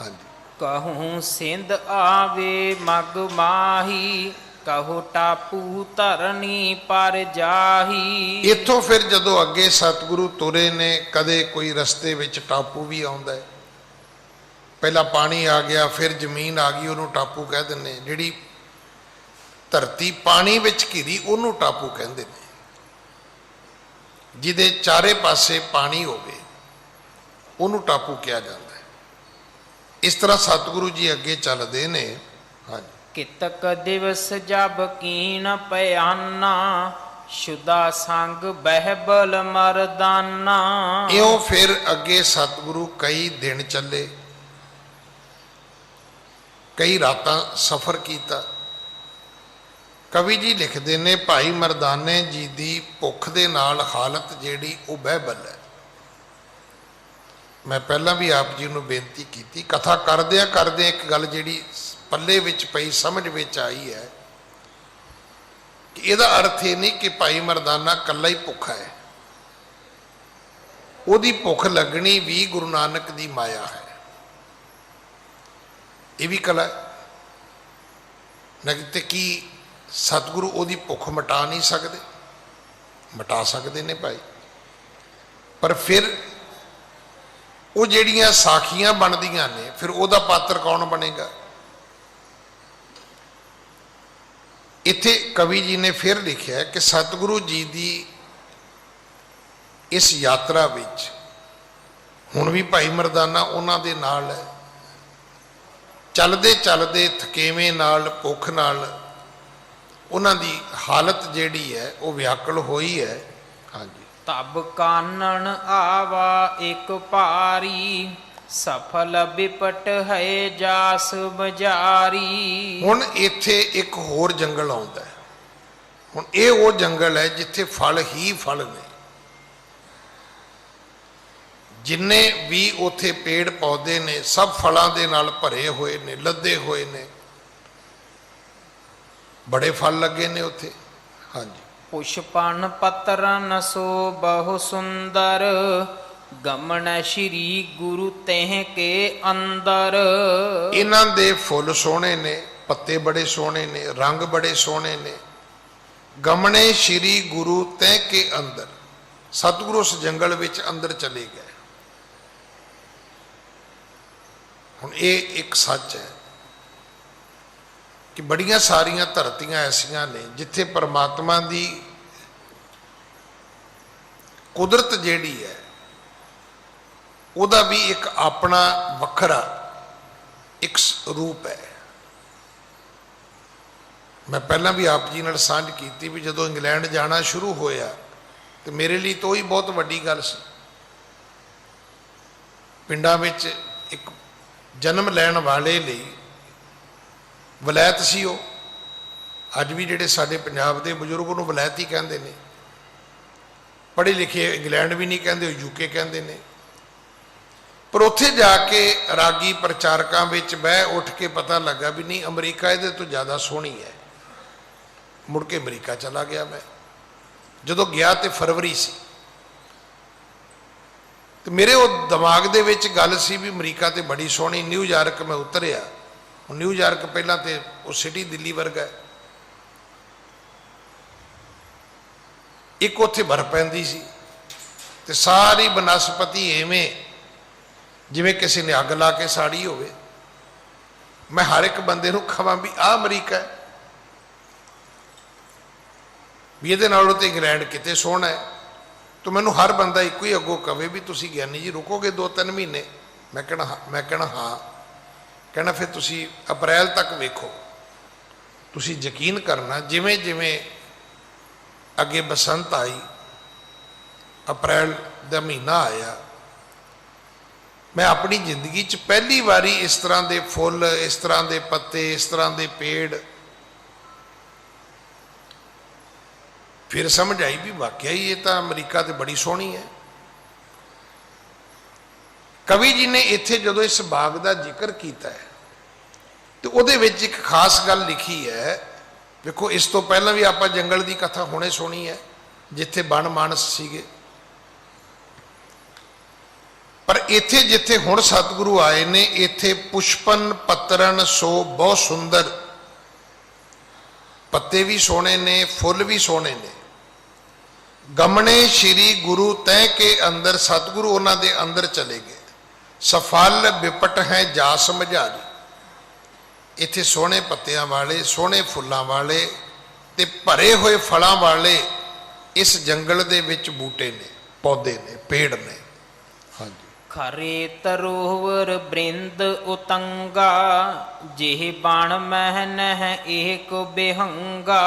ਹਾਂਜੀ, ਕਹੂੰ ਸਿੰਧ ਆਵੇ ਮਗ ਮਾਹੀ, ਕਹੋ ਟਾਪੂ ਧਰਨੀ ਪਰ ਜਾਹੀ। ਇੱਥੋਂ ਫਿਰ ਜਦੋਂ ਅੱਗੇ ਸਤਿਗੁਰੂ ਤੁਰੇ ਨੇ, ਕਦੇ ਕੋਈ ਰਸਤੇ ਵਿੱਚ ਟਾਪੂ ਵੀ ਆਉਂਦਾ ਹੈ। ਪਹਿਲਾਂ ਪਾਣੀ ਆ ਗਿਆ, ਫਿਰ ਜ਼ਮੀਨ ਆ ਗਈ, ਉਹਨੂੰ ਟਾਪੂ ਕਹਿ ਦਿੰਦੇ। ਜਿਹੜੀ ਧਰਤੀ ਪਾਣੀ ਵਿੱਚ ਘਿਰੀ ਉਹਨੂੰ ਟਾਪੂ ਕਹਿੰਦੇ ਨੇ। ਜਿਹਦੇ ਚਾਰੇ ਪਾਸੇ ਪਾਣੀ ਹੋਵੇ ਉਹਨੂੰ ਟਾਪੂ ਕਿਹਾ ਜਾਂਦਾ ਹੈ। ਇਸ ਤਰ੍ਹਾਂ ਸਤਿਗੁਰੂ ਜੀ ਅੱਗੇ ਚੱਲਦੇ ਨੇ। ਹਾਂਜੀ, ਕਿਤਕ ਦਿਵਸ ਜਬ ਕੀਨ ਪਿਆਨਾ, ਸ਼ੁਦਾ ਸੰਗ ਬਹਿਬਲ ਮਰਦਾਨਾ। ਇਉਂ ਫਿਰ ਅੱਗੇ ਸਤਿਗੁਰੂ ਕਈ ਦਿਨ ਚੱਲੇ, ਕਈ ਰਾਤਾਂ ਸਫ਼ਰ ਕੀਤਾ। ਕਵੀ ਜੀ ਲਿਖਦੇ ਨੇ ਭਾਈ ਮਰਦਾਨੇ ਜੀ ਦੀ ਭੁੱਖ ਦੇ ਨਾਲ ਹਾਲਤ ਜਿਹੜੀ ਉਹ ਬਹਿਬਲ ਹੈ। ਮੈਂ ਪਹਿਲਾਂ ਵੀ ਆਪ ਜੀ ਨੂੰ ਬੇਨਤੀ ਕੀਤੀ, ਕਥਾ ਕਰਦਿਆਂ ਕਰਦਿਆਂ ਇੱਕ ਗੱਲ ਜਿਹੜੀ ਪੱਲੇ ਵਿੱਚ ਪਈ, ਸਮਝ ਵਿੱਚ ਆਈ ਹੈ ਕਿ ਇਹਦਾ ਅਰਥ ਇਹ ਨਹੀਂ ਕਿ ਭਾਈ ਮਰਦਾਨਾ ਇਕੱਲਾ ਹੀ ਭੁੱਖਾ ਹੈ। ਉਹਦੀ ਭੁੱਖ ਲੱਗਣੀ ਵੀ ਗੁਰੂ ਨਾਨਕ ਦੀ ਮਾਇਆ ਹੈ। ਇਹ ਵੀ ਕਲਾ ਨਾ ਤੇ ਕੀ ਸਤਿਗੁਰੂ ਉਹਦੀ ਭੁੱਖ ਮਿਟਾ ਨਹੀਂ ਸਕਦੇ? ਮਿਟਾ ਸਕਦੇ ਨੇ ਭਾਈ, ਪਰ ਫਿਰ ਉਹ ਜਿਹੜੀਆਂ ਸਾਖੀਆਂ ਬਣਦੀਆਂ ਨੇ, ਫਿਰ ਉਹਦਾ ਪਾਤਰ ਕੌਣ ਬਣੇਗਾ? ਇੱਥੇ ਕਵੀ ਜੀ ਨੇ ਫਿਰ ਲਿਖਿਆ ਕਿ ਸਤਿਗੁਰੂ ਜੀ ਦੀ ਇਸ ਯਾਤਰਾ ਵਿੱਚ ਹੁਣ ਵੀ ਭਾਈ ਮਰਦਾਨਾ ਉਹਨਾਂ ਦੇ ਨਾਲ ਹੈ। ਚੱਲਦੇ ਚੱਲਦੇ ਥਕੇਵੇਂ ਨਾਲ, ਭੁੱਖ ਨਾਲ ਉਹਨਾਂ ਦੀ ਹਾਲਤ ਜਿਹੜੀ ਹੈ ਉਹ ਵਿਆਕੁਲ ਹੋਈ ਹੈ। ਹਾਂਜੀ, ਤਬ ਕਾਨਣ ਆਵਾ ਇੱਕ ਭਾਰੀ, ਸਫਲ ਬਿਪਟ ਹੈ ਜਾਸ ਬਜਾਰੀ। ਹੁਣ ਇੱਥੇ ਇੱਕ ਹੋਰ ਜੰਗਲ ਆਉਂਦਾ ਹੈ। ਹੁਣ ਇਹ ਉਹ ਜੰਗਲ ਹੈ ਜਿੱਥੇ ਫਲ ਹੀ ਫਲ ਨੇ। ਜਿੰਨੇ ਵੀ ਉੱਥੇ ਪੇੜ ਪੌਦੇ ਨੇ ਸਭ ਫਲਾਂ ਦੇ ਨਾਲ ਭਰੇ ਹੋਏ ਨੇ, ਲੱਦੇ ਹੋਏ ਨੇ, ਬੜੇ ਫਲ ਲੱਗੇ ਨੇ ਉੱਥੇ। ਹਾਂਜੀ, ਪੁਸ਼ਪਨ ਪਤਰਨ ਸੋ ਬਹੁ ਸੁੰਦਰ, ਗਮਨ ਸ਼੍ਰੀ ਗੁਰੂ ਤਹਿ ਕੇ ਅੰਦਰ। ਇਹਨਾਂ ਦੇ ਫੁੱਲ ਸੋਹਣੇ ਨੇ, ਪੱਤੇ ਬੜੇ ਸੋਹਣੇ ਨੇ, ਰੰਗ ਬੜੇ ਸੋਹਣੇ ਨੇ। ਗਮਣੇ ਸ਼੍ਰੀ ਗੁਰੂ ਤਹਿ ਕੇ ਅੰਦਰ, ਸਤਿਗੁਰੂ ਉਸ ਜੰਗਲ ਵਿੱਚ ਅੰਦਰ ਚਲੇ ਗਏ। ਹੁਣ ਇਹ ਇੱਕ ਸੱਚ ਹੈ ਕਿ ਬੜੀਆਂ ਸਾਰੀਆਂ ਧਰਤੀਆਂ ਐਸੀਆਂ ਨੇ ਜਿੱਥੇ ਪਰਮਾਤਮਾ ਦੀ ਕੁਦਰਤ ਜਿਹੜੀ ਹੈ ਉਹਦਾ ਵੀ ਇੱਕ ਆਪਣਾ ਵੱਖਰਾ ਇੱਕ ਰੂਪ ਹੈ। ਮੈਂ ਪਹਿਲਾਂ ਵੀ ਆਪ ਜੀ ਨਾਲ ਸਾਂਝ ਕੀਤੀ ਵੀ ਜਦੋਂ ਇੰਗਲੈਂਡ ਜਾਣਾ ਸ਼ੁਰੂ ਹੋਇਆ ਤੇ ਮੇਰੇ ਲਈ ਤਾਂ ਉਹੀ ਬਹੁਤ ਵੱਡੀ ਗੱਲ ਸੀ। ਪਿੰਡਾਂ ਵਿੱਚ ਇੱਕ ਜਨਮ ਲੈਣ ਵਾਲੇ ਲਈ ਵਲੈਤ ਸੀ ਉਹ। ਅੱਜ ਵੀ ਜਿਹੜੇ ਸਾਡੇ ਪੰਜਾਬ ਦੇ ਬਜ਼ੁਰਗ ਉਹਨੂੰ ਵਲੈਤ ਹੀ ਕਹਿੰਦੇ ਨੇ। ਪੜ੍ਹੇ ਲਿਖੇ ਇੰਗਲੈਂਡ ਵੀ ਨਹੀਂ ਕਹਿੰਦੇ, ਉਹ ਯੂਕੇ ਕਹਿੰਦੇ ਨੇ। ਪਰ ਉੱਥੇ ਜਾ ਕੇ ਰਾਗੀ ਪ੍ਰਚਾਰਕਾਂ ਵਿੱਚ ਬਹਿ ਉੱਠ ਕੇ ਪਤਾ ਲੱਗਾ ਵੀ ਨਹੀਂ, ਅਮਰੀਕਾ ਇਹਦੇ ਤੋਂ ਜ਼ਿਆਦਾ ਸੋਹਣੀ ਹੈ। ਮੁੜ ਕੇ ਅਮਰੀਕਾ ਚਲਾ ਗਿਆ ਮੈਂ। ਜਦੋਂ ਗਿਆ ਤੇ ਫਰਵਰੀ ਸੀ ਤੇ ਮੇਰੇ ਉਹ ਦਿਮਾਗ ਦੇ ਵਿੱਚ ਗੱਲ ਸੀ ਵੀ ਅਮਰੀਕਾ ਤੇ ਬੜੀ ਸੋਹਣੀ। ਨਿਊਯਾਰਕ ਮੈਂ ਉਤਰਿਆ। ਹੁਣ ਨਿਊਯਾਰਕ ਪਹਿਲਾਂ ਤੇ ਉਹ ਸਿਟੀ ਦਿੱਲੀ ਵਰਗਾ, ਇੱਕ ਉੱਥੇ ਬਰਫ਼ ਪੈਂਦੀ ਸੀ ਤੇ ਸਾਰੀ ਬਨਸਪਤੀ ਐਵੇਂ ਜਿਵੇਂ ਕਿਸੇ ਨੇ ਅੱਗ ਲਾ ਕੇ ਸਾੜੀ ਹੋਵੇ। ਮੈਂ ਹਰ ਇੱਕ ਬੰਦੇ ਨੂੰ ਕਹਾਂ ਵੀ ਆਹ ਅਮਰੀਕਾ ਹੈ, ਵੀ ਇਹਦੇ ਨਾਲੋਂ ਤੇ ਇੰਗਲੈਂਡ ਕਿਤੇ ਸੋਹਣਾ ਹੈ। ਤਾਂ ਮੈਨੂੰ ਹਰ ਬੰਦਾ ਇੱਕੋ ਹੀ ਅੱਗੋਂ ਕਵੇ ਵੀ ਤੁਸੀਂ ਗਿਆਨੀ ਜੀ ਰੁਕੋਗੇ 2-3 ਮਹੀਨੇ? ਮੈਂ ਕਹਿਣਾ ਹਾਂ। ਕਹਿਣਾ ਫਿਰ ਤੁਸੀਂ ਅਪ੍ਰੈਲ ਤੱਕ ਵੇਖੋ। ਤੁਸੀਂ ਯਕੀਨ ਕਰਨਾ, ਜਿਵੇਂ ਜਿਵੇਂ ਅੱਗੇ ਬਸੰਤ ਆਈ, ਅਪ੍ਰੈਲ ਦਾ ਮਹੀਨਾ ਆਇਆ, ਮੈਂ ਆਪਣੀ ਜ਼ਿੰਦਗੀ 'ਚ ਪਹਿਲੀ ਵਾਰੀ ਇਸ ਤਰ੍ਹਾਂ ਦੇ ਫੁੱਲ, ਇਸ ਤਰ੍ਹਾਂ ਦੇ ਪੱਤੇ, ਇਸ ਤਰ੍ਹਾਂ ਦੇ ਪੇੜ, ਫਿਰ ਸਮਝ ਆਈ ਵੀ ਵਾਕਿਆ ਹੀ ਇਹ ਤਾਂ ਅਮਰੀਕਾ ਤੇ ਬੜੀ ਸੋਹਣੀ ਹੈ। ਕਵੀ ਜੀ ਨੇ ਇੱਥੇ ਜਦੋਂ ਇਸ ਬਾਗ ਦਾ ਜ਼ਿਕਰ ਕੀਤਾ ਹੈ ਤੇ ਉਹਦੇ ਵਿੱਚ ਇੱਕ ਖਾਸ ਗੱਲ ਲਿਖੀ ਹੈ। ਵੇਖੋ, ਇਸ ਤੋਂ ਪਹਿਲਾਂ ਵੀ ਆਪਾਂ ਜੰਗਲ ਦੀ ਕਥਾ ਹੁਣੇ ਸੁਣੀ ਹੈ ਜਿੱਥੇ ਬਣ ਮਾਨਸ ਸੀਗੇ, ਪਰ ਇੱਥੇ ਜਿੱਥੇ ਹੁਣ ਸਤਿਗੁਰੂ ਆਏ ਨੇ, ਇੱਥੇ ਪੁਸ਼ਪਨ ਪੱਤਰਨ ਸੋ ਬਹੁਤ ਸੁੰਦਰ, ਪੱਤੇ ਵੀ ਸੋਹਣੇ ਨੇ, ਫੁੱਲ ਵੀ ਸੋਹਣੇ ਨੇ। ਗਮਣੇ ਸ਼੍ਰੀ ਗੁਰੂ ਤਹਿ ਕੇ ਅੰਦਰ, ਸਤਿਗੁਰੂ ਉਹਨਾਂ ਦੇ ਅੰਦਰ ਚਲੇ ਗਏ। ਸਫਲ ਵਿਪਟ ਹੈ ਜਾ ਸਮਝਾਰੀ, ਇੱਥੇ ਸੋਹਣੇ ਪੱਤਿਆਂ ਵਾਲੇ, ਸੋਹਣੇ ਫੁੱਲਾਂ ਵਾਲੇ ਤੇ ਭਰੇ ਹੋਏ ਫਲਾਂ ਵਾਲੇ ਇਸ ਜੰਗਲ ਦੇ ਵਿੱਚ ਬੂਟੇ ਨੇ, ਪੌਦੇ ਨੇ, ਪੇੜ ਨੇ। ਹਾਂਜੀ। ਖਰੇ ਤਰੋਵਰ ਬ੍ਰਿੰਦ ਉਤੰਗਾ, ਜਿਹ ਬਣ ਮਹਿ ਨਹਿ ਏਕ ਬਿਹੰਗਾ।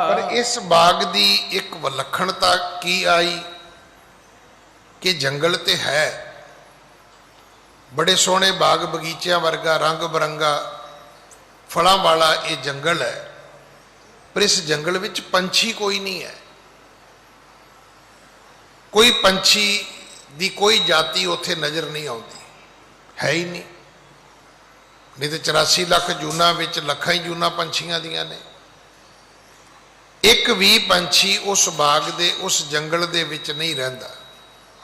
ਪਰ ਇਸ ਬਾਗ ਦੀ ਇੱਕ ਵਿਲੱਖਣਤਾ ਕੀ ਆਈ ਕਿ ਜੰਗਲ ਤੇ ਹੈ, ਬੜੇ ਸੋਹਣੇ ਬਾਗ ਬਗੀਚਿਆਂ ਵਰਗਾ ਰੰਗ ਬਰੰਗਾ ਫਲਾਂ ਵਾਲਾ ਇਹ ਜੰਗਲ ਹੈ, ਪਰ ਇਸ ਜੰਗਲ ਵਿੱਚ ਪੰਛੀ ਕੋਈ ਨਹੀਂ ਹੈ। ਕੋਈ ਪੰਛੀ ਦੀ ਕੋਈ ਜਾਤੀ ਉੱਥੇ ਨਜ਼ਰ ਨਹੀਂ ਆਉਂਦੀ, ਹੈ ਹੀ ਨਹੀਂ। ਨਹੀਂ ਤੇ 84 ਲੱਖ ਜੂਨਾਂ ਵਿੱਚ ਲੱਖਾਂ ਹੀ ਜੂਨਾਂ ਪੰਛੀਆਂ ਦੀਆਂ ਨੇ। ਇੱਕ ਵੀ ਪੰਛੀ ਉਸ ਬਾਗ ਦੇ, ਉਸ ਜੰਗਲ ਦੇ ਵਿੱਚ ਨਹੀਂ ਰਹਿੰਦਾ।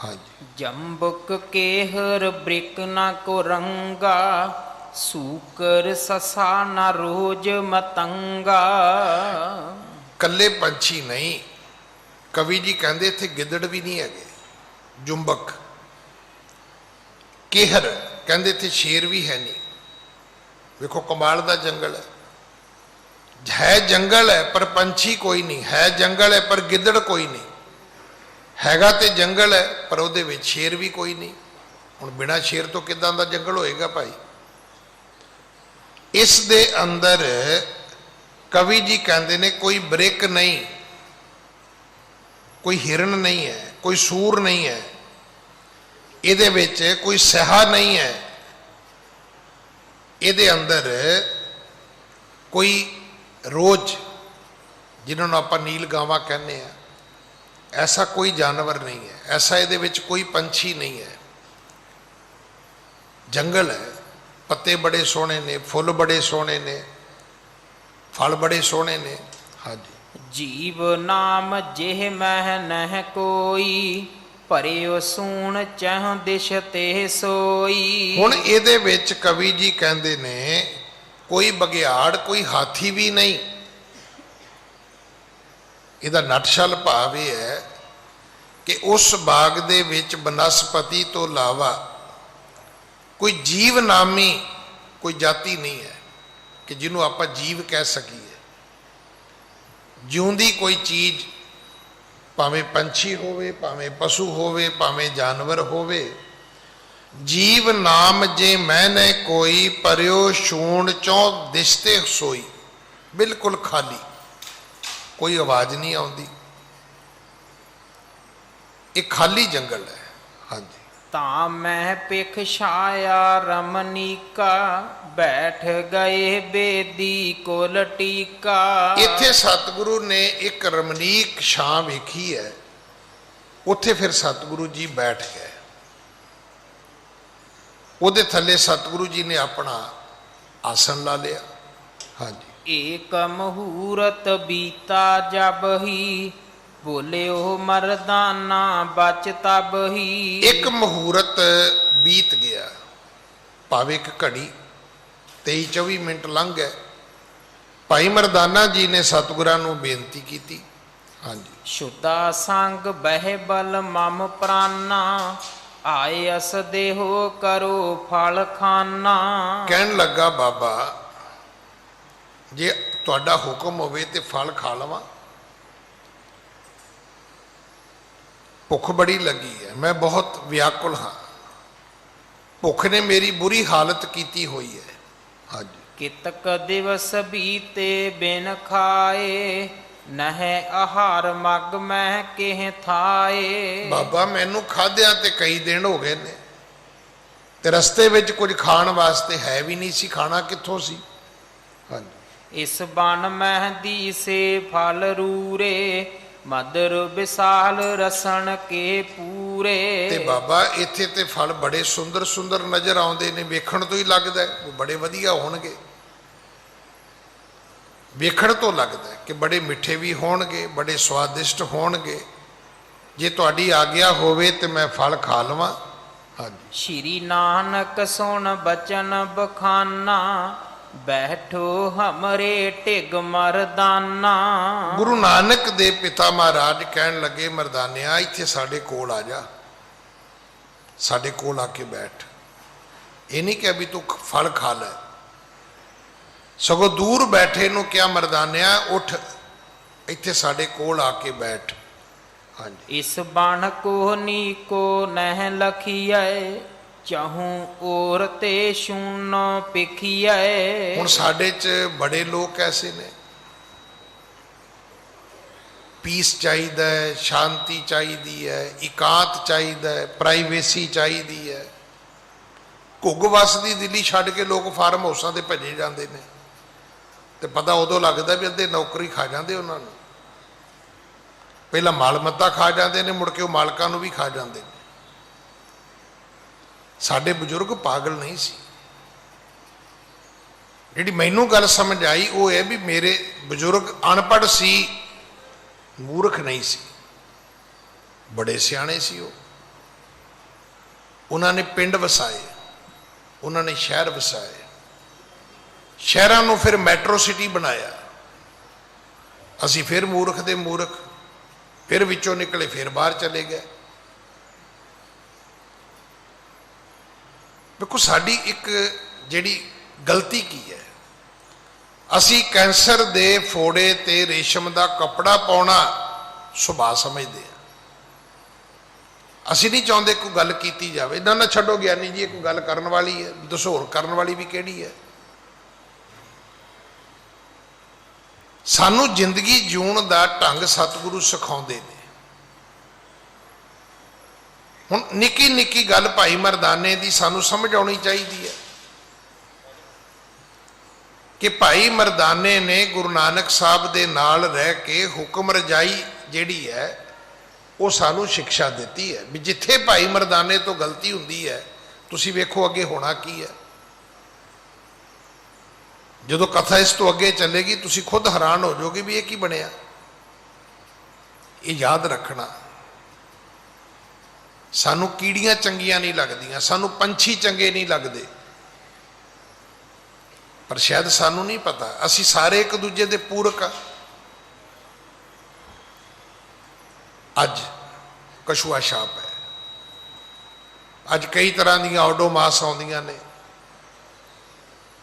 ਹਾਂਜੀ। ਜੰਬਕ ਕੇਹਰ ਬ੍ਰਿਕ ਨਾ ਕੋ ਰੰਗਾ, ਸੂਕਰ ਸਸਾ ਨਾ ਰੋਜ ਮਤੰਗਾ। ਕੱਲੇ ਪੰਛੀ ਨਹੀਂ, ਕਵੀ ਜੀ ਕਹਿੰਦੇ ਇੱਥੇ ਗਿੱਦੜ ਵੀ ਨਹੀਂ ਹੈਗੇ। ਜੁੰਬਕ ਕੇਹਰ ਕਹਿੰਦੇ ਇੱਥੇ ਸ਼ੇਰ ਵੀ ਹੈ ਨਹੀਂ। ਵੇਖੋ ਕਮਾਲ ਦਾ ਜੰਗਲ ਹੈ ਜੰਗਲ ਹੈ ਪਰ ਪੰਛੀ ਕੋਈ ਨਹੀਂ, ਹੈ ਜੰਗਲ ਹੈ ਪਰ ਗਿੱਦੜ ਕੋਈ ਨਹੀਂ। ਹੈਗਾ ਤੇ ਜੰਗਲ ਹੈ ਪਰ ਉਹਦੇ ਵਿੱਚ ਸ਼ੇਰ ਵੀ ਕੋਈ ਨਹੀਂ। ਹੁਣ ਬਿਨਾਂ ਸ਼ੇਰ ਤੋਂ ਕਿੱਦਾਂ ਦਾ ਜੰਗਲ ਹੋਏਗਾ ਭਾਈ? ਇਸ ਦੇ ਅੰਦਰ ਕਵੀ ਜੀ ਕਹਿੰਦੇ ਨੇ ਕੋਈ ਬ੍ਰਿਕ ਨਹੀਂ, ਕੋਈ ਹਿਰਨ ਨਹੀਂ ਹੈ, ਕੋਈ ਸੂਰ ਨਹੀਂ ਹੈ, ਇਹਦੇ ਵਿੱਚ ਕੋਈ ਸਹਾ ਨਹੀਂ ਹੈ, ਇਹਦੇ ਅੰਦਰ ਕੋਈ ਰੋਜ਼, ਜਿਨ੍ਹਾਂ ਨੂੰ ਆਪਾਂ ਨੀਲ ਗਾਵਾਂ ਕਹਿੰਦੇ ਆ, ਐਸਾ ਕੋਈ ਜਾਨਵਰ ਨਹੀਂ ਹੈ, ਐਸਾ ਇਹਦੇ ਵਿੱਚ ਕੋਈ ਪੰਛੀ ਨਹੀਂ ਹੈ। ਜੰਗਲ ਹੈ, ਪੱਤੇ ਬੜੇ ਸੋਹਣੇ ਨੇ, ਫੁੱਲ ਬੜੇ ਸੋਹਣੇ ਨੇ, ਫਲ ਬੜੇ ਸੋਹਣੇ ਨੇ। ਹਾਂਜੀ। ਜੀਵ ਨਾਮ ਜਿਹ ਮਹਿ ਨਹਿ ਕੋਈ, ਭਰਿਓ ਸੂਣ ਚਹੁ ਦਿਸ਼ ਤੇ ਸੋਈ। ਹੁਣ ਇਹਦੇ ਵਿੱਚ ਕਵੀ ਜੀ ਕਹਿੰਦੇ ਨੇ ਕੋਈ ਬਗਿਆੜ ਕੋਈ ਹਾਥੀ ਵੀ ਨਹੀਂ। ਇਹਦਾ ਨਟਸ਼ਲ ਭਾਵ ਇਹ ਹੈ ਕਿ ਉਸ ਬਾਗ ਦੇ ਵਿੱਚ ਬਨਸਪਤੀ ਤੋਂ ਇਲਾਵਾ ਕੋਈ ਜੀਵ ਨਾਮੀ ਕੋਈ ਜਾਤੀ ਨਹੀਂ ਹੈ ਕਿ ਜਿਹਨੂੰ ਆਪਾਂ ਜੀਵ ਕਹਿ ਸਕੀਏ। ਜਿਉਂਦੀ ਕੋਈ ਚੀਜ਼, ਭਾਵੇਂ ਪੰਛੀ ਹੋਵੇ, ਭਾਵੇਂ ਪਸ਼ੂ ਹੋਵੇ, ਭਾਵੇਂ ਜਾਨਵਰ ਹੋਵੇ, ਜੀਵ ਨਾਮ ਜੇ ਮੈਨੇ ਕੋਈ ਪਰਿਓ ਛੂਣ ਚੋਂ ਦਿਸਤੇ ਸੋਈ। ਬਿਲਕੁਲ ਖਾਲੀ, ਕੋਈ ਆਵਾਜ਼ ਨਹੀਂ ਆਉਂਦੀ। ਇਹ ਖਾਲੀ ਜੰਗਲ ਹੈ। ਹਾਂਜੀ। ਤਾਂ ਮੈਂ ਪਿਖ ਛਾਇਆ ਰਮਨੀਕਾ, ਬੈਠ ਗਏ ਬੇਦੀ ਕੋਲ ਟੀਕਾ। ਇੱਥੇ ਸਤਿਗੁਰੂ ਨੇ ਇੱਕ ਰਮਣੀਕ ਛਾਂ ਵੇਖੀ ਹੈ, ਉੱਥੇ ਫਿਰ ਸਤਿਗੁਰੂ ਜੀ ਬੈਠ ਗਏ। ਉਹਦੇ ਥੱਲੇ ਸਤਿਗੁਰੂ ਜੀ ਨੇ ਆਪਣਾ ਆਸਣ ਲਾ ਲਿਆ। ਹਾਂਜੀ। ਏਕ ਮਹੂਰਤ ਬੀਤਾ ਜਬ ਹੀ, ਬੋਲਿਓ ਮਰਦਾਨਾ ਬਚ ਤਬ ਹੀ। ਇੱਕ ਮਹੂਰਤ ਬੀਤ ਗਿਆ, ਭਾਵੇਂ ਇੱਕ ਘੜੀ 23-24 ਮਿੰਟ ਲੰਘ ਗਏ। ਭਾਈ ਮਰਦਾਨਾ ਜੀ ਨੇ ਸਤਿਗੁਰਾਂ ਨੂੰ ਬੇਨਤੀ ਕੀਤੀ। ਹਾਂਜੀ। ਸ਼ੁੱਧਾ ਸੰਗ ਬਹਿ ਬਲ ਮਮ ਪ੍ਰਾਨਾ, ਆਏ ਅਸ ਦੇਹੋ ਕਰੋ ਫਲ ਖਾਨਾ। ਕਹਿਣ ਲੱਗਾ ਬਾਬਾ ਜੇ ਤੁਹਾਡਾ ਹੁਕਮ ਹੋਵੇ ਤੇ ਫਲ ਖਾ ਲਵਾਂ। ਭੁੱਖ ਬੜੀ ਲੱਗੀ ਹੈ, ਮੈਂ ਬਹੁਤ ਵਿਆਕੁਲ ਹਾਂ। ਭੁੱਖ ਨੇ ਮੇਰੀ ਬੁਰੀ ਹਾਲਤ ਕੀਤੀ ਹੋਈ ਹੈ। ਹਾਂਜੀ। ਕਿਤਕ ਦਿਵਸ ਬੀਤੇ ਬਿਨ ਖਾਏ, ਨਹਿ ਆਹਾਰ ਮਗ ਮੈਂ ਕਿਹ ਥਾਏ। ਬਾਬਾ ਮੈਨੂੰ ਖਾਧਿਆਂ ਤੇ ਕਈ ਦਿਨ ਹੋ ਗਏ ਨੇ, ਤੇ ਰਸਤੇ ਵਿੱਚ ਕੁਝ ਖਾਣ ਵਾਸਤੇ ਹੈ ਵੀ ਨਹੀਂ ਸੀ। ਖਾਣਾ ਕਿੱਥੋਂ ਸੀ? ਹਾਂਜੀ। ਇਸ ਬਨ ਮਹਿ ਦੀਸੇ ਫਲ ਰੂਰੇ, ਮਦਰ ਵਿਸਾਲ ਰਸਣ ਕੇ ਪੂਰੇ। ਤੇ ਬਾਬਾ ਇੱਥੇ ਤੇ ਫਲ ਬੜੇ ਸੁੰਦਰ ਸੁੰਦਰ ਨਜ਼ਰ ਆਉਂਦੇ ਨੇ, ਵੇਖਣ ਤੋਂ ਹੀ ਲੱਗਦਾ ਉਹ ਬੜੇ ਵਧੀਆ ਹੋਣਗੇ। ਵੇਖਣ ਤੋਂ ਲੱਗਦਾ ਕਿ ਬੜੇ ਮਿੱਠੇ ਵੀ ਹੋਣਗੇ, ਬੜੇ ਸਵਾਦਿਸ਼ਟ ਹੋਣਗੇ। ਜੇ ਤੁਹਾਡੀ ਆਗਿਆ ਹੋਵੇ ਤੇ ਮੈਂ ਫਲ ਖਾ ਲਵਾਂ। ਹਾਂਜੀ। ਸ਼੍ਰੀ ਨਾਨਕ ਸੁਣ ਬਚਨ ਬਖਾਨਾ, ਬੈਠੋ ਹਮਰੇ ਢਿਗ ਮਰਦਾਨਾ। ਗੁਰੂ ਨਾਨਕ ਦੇ ਪਿਤਾ ਮਹਾਰਾਜ ਕਹਿਣ ਲੱਗੇ ਮਰਦਾਨਿਆ ਇੱਥੇ ਸਾਡੇ ਕੋਲ ਆ ਜਾ, ਸਾਡੇ ਕੋਲ ਆ ਕੇ ਬੈਠ। ਇਹ ਨਹੀਂ ਕਿਹਾ ਵੀ ਤੂੰ ਫਲ ਖਾ ਲੈ, ਸਗੋਂ ਦੂਰ ਬੈਠੇ ਨੂੰ ਕਿਹਾ ਮਰਦਾਨਿਆ ਉੱਠ ਇੱਥੇ ਸਾਡੇ ਕੋਲ ਆ ਕੇ ਬੈਠ। ਹਾਂਜੀ। ਇਸ ਬਣ ਕੋ ਨੀਕੋ ਨਹਿ ਲਖੀਐ, ਚਾਹੂ ਔਰ ਤੇ ਸ਼ੂਨੋ ਪਿਖੀਐ। ਹੁਣ ਸਾਡੇ 'ਚ ਬੜੇ ਲੋਕ ਐਸੇ ਨੇ, ਪੀਸ ਚਾਹੀਦਾ ਹੈ, ਸ਼ਾਂਤੀ ਚਾਹੀਦੀ ਹੈ, ਇਕਾਂਤ ਚਾਹੀਦਾ ਹੈ, ਪ੍ਰਾਈਵੇਸੀ ਚਾਹੀਦੀ ਹੈ। ਘੁੱਗ ਵਸਦੀ ਦਿੱਲੀ ਛੱਡ ਕੇ ਲੋਕ ਫਾਰਮ ਹਾਊਸਾਂ 'ਤੇ ਭੱਜੇ ਜਾਂਦੇ ਨੇ, ਤੇ ਪਤਾ ਉਦੋਂ ਲੱਗਦਾ ਵੀ ਅੱਧੇ ਨੌਕਰੀ ਖਾ ਜਾਂਦੇ ਉਹਨਾਂ ਨੂੰ। ਪਹਿਲਾਂ ਮਾਲ ਮੱਤਾ ਖਾ ਜਾਂਦੇ ਨੇ, ਮੁੜ ਕੇ ਉਹ ਮਾਲਕਾਂ ਨੂੰ ਵੀ ਖਾ ਜਾਂਦੇ ਨੇ। ਸਾਡੇ ਬਜ਼ੁਰਗ ਪਾਗਲ ਨਹੀਂ ਸੀ। ਜਿਹੜੀ ਮੈਨੂੰ ਗੱਲ ਸਮਝ ਆਈ ਉਹ ਇਹ ਵੀ ਮੇਰੇ ਬਜ਼ੁਰਗ ਅਨਪੜ੍ਹ ਸੀ, ਮੂਰਖ ਨਹੀਂ ਸੀ, ਬੜੇ ਸਿਆਣੇ ਸੀ। ਉਹਨਾਂ ਨੇ ਪਿੰਡ ਵਸਾਏ, ਉਹਨਾਂ ਨੇ ਸ਼ਹਿਰ ਵਸਾਏ, ਸ਼ਹਿਰਾਂ ਨੂੰ ਫਿਰ ਮੈਟਰੋ ਸਿਟੀ ਬਣਾਇਆ। ਅਸੀਂ ਫਿਰ ਮੂਰਖ ਦੇ ਮੂਰਖ, ਫਿਰ ਵਿੱਚੋਂ ਨਿਕਲੇ, ਫਿਰ ਬਾਹਰ ਚਲੇ ਗਏ। ਦੇਖੋ ਸਾਡੀ ਇੱਕ ਜਿਹੜੀ ਗਲਤੀ ਕੀ ਹੈ, ਅਸੀਂ ਕੈਂਸਰ ਦੇ ਫੋੜੇ ਤੇ ਰੇਸ਼ਮ ਦਾ ਕੱਪੜਾ ਪਾਉਣਾ ਸੁਭਾਅ ਸਮਝਦੇ ਹਾਂ। ਅਸੀਂ ਨਹੀਂ ਚਾਹੁੰਦੇ ਕੋਈ ਗੱਲ ਕੀਤੀ ਜਾਵੇ। ਇਹਨਾਂ ਨਾ ਛੱਡੋ ਗਿਆਨੀ ਜੀ, ਇੱਕ ਗੱਲ ਕਰਨ ਵਾਲੀ ਹੈ, ਦੱਸੋ ਹੋਰ ਕਰਨ ਵਾਲੀ ਵੀ ਕਿਹੜੀ ਹੈ? ਸਾਨੂੰ ਜ਼ਿੰਦਗੀ ਜਿਉਣ ਦਾ ਢੰਗ ਸਤਿਗੁਰੂ ਸਿਖਾਉਂਦੇ ਨੇ। ਹੁਣ ਨਿੱਕੀ ਨਿੱਕੀ ਗੱਲ ਭਾਈ ਮਰਦਾਨੇ ਦੀ ਸਾਨੂੰ ਸਮਝ ਆਉਣੀ ਚਾਹੀਦੀ ਹੈ ਕਿ ਭਾਈ ਮਰਦਾਨੇ ਨੇ ਗੁਰੂ ਨਾਨਕ ਸਾਹਿਬ ਦੇ ਨਾਲ ਰਹਿ ਕੇ ਹੁਕਮ ਰਜਾਈ ਜਿਹੜੀ ਹੈ ਉਹ ਸਾਨੂੰ ਸਿੱਖਿਆ ਦਿੱਤੀ ਹੈ ਵੀ ਜਿੱਥੇ ਭਾਈ ਮਰਦਾਨੇ ਤੋਂ ਗਲਤੀ ਹੁੰਦੀ ਹੈ, ਤੁਸੀਂ ਵੇਖੋ ਅੱਗੇ ਹੋਣਾ ਕੀ ਹੈ। ਜਦੋਂ ਕਥਾ ਇਸ ਤੋਂ ਅੱਗੇ ਚੱਲੇਗੀ ਤੁਸੀਂ ਖੁਦ ਹੈਰਾਨ ਹੋ ਜਾਓਗੇ ਵੀ ਇਹ ਕੀ ਬਣਿਆ। ਇਹ ਯਾਦ ਰੱਖਣਾ। ਸਾਨੂੰ ਕੀੜੀਆਂ ਚੰਗੀਆਂ ਨਹੀਂ ਲੱਗਦੀਆਂ, ਸਾਨੂੰ ਪੰਛੀ ਚੰਗੇ ਨਹੀਂ ਲੱਗਦੇ, ਪਰ ਸ਼ਾਇਦ ਸਾਨੂੰ ਨਹੀਂ ਪਤਾ ਅਸੀਂ ਸਾਰੇ ਇੱਕ ਦੂਜੇ ਦੇ ਪੂਰਕ ਆ। ਅੱਜ ਕਛੂਆ ਛਾਪ ਹੈ, ਅੱਜ ਕਈ ਤਰ੍ਹਾਂ ਦੀਆਂ ਓਡੋਮਾਸ ਆਉਂਦੀਆਂ ਨੇ,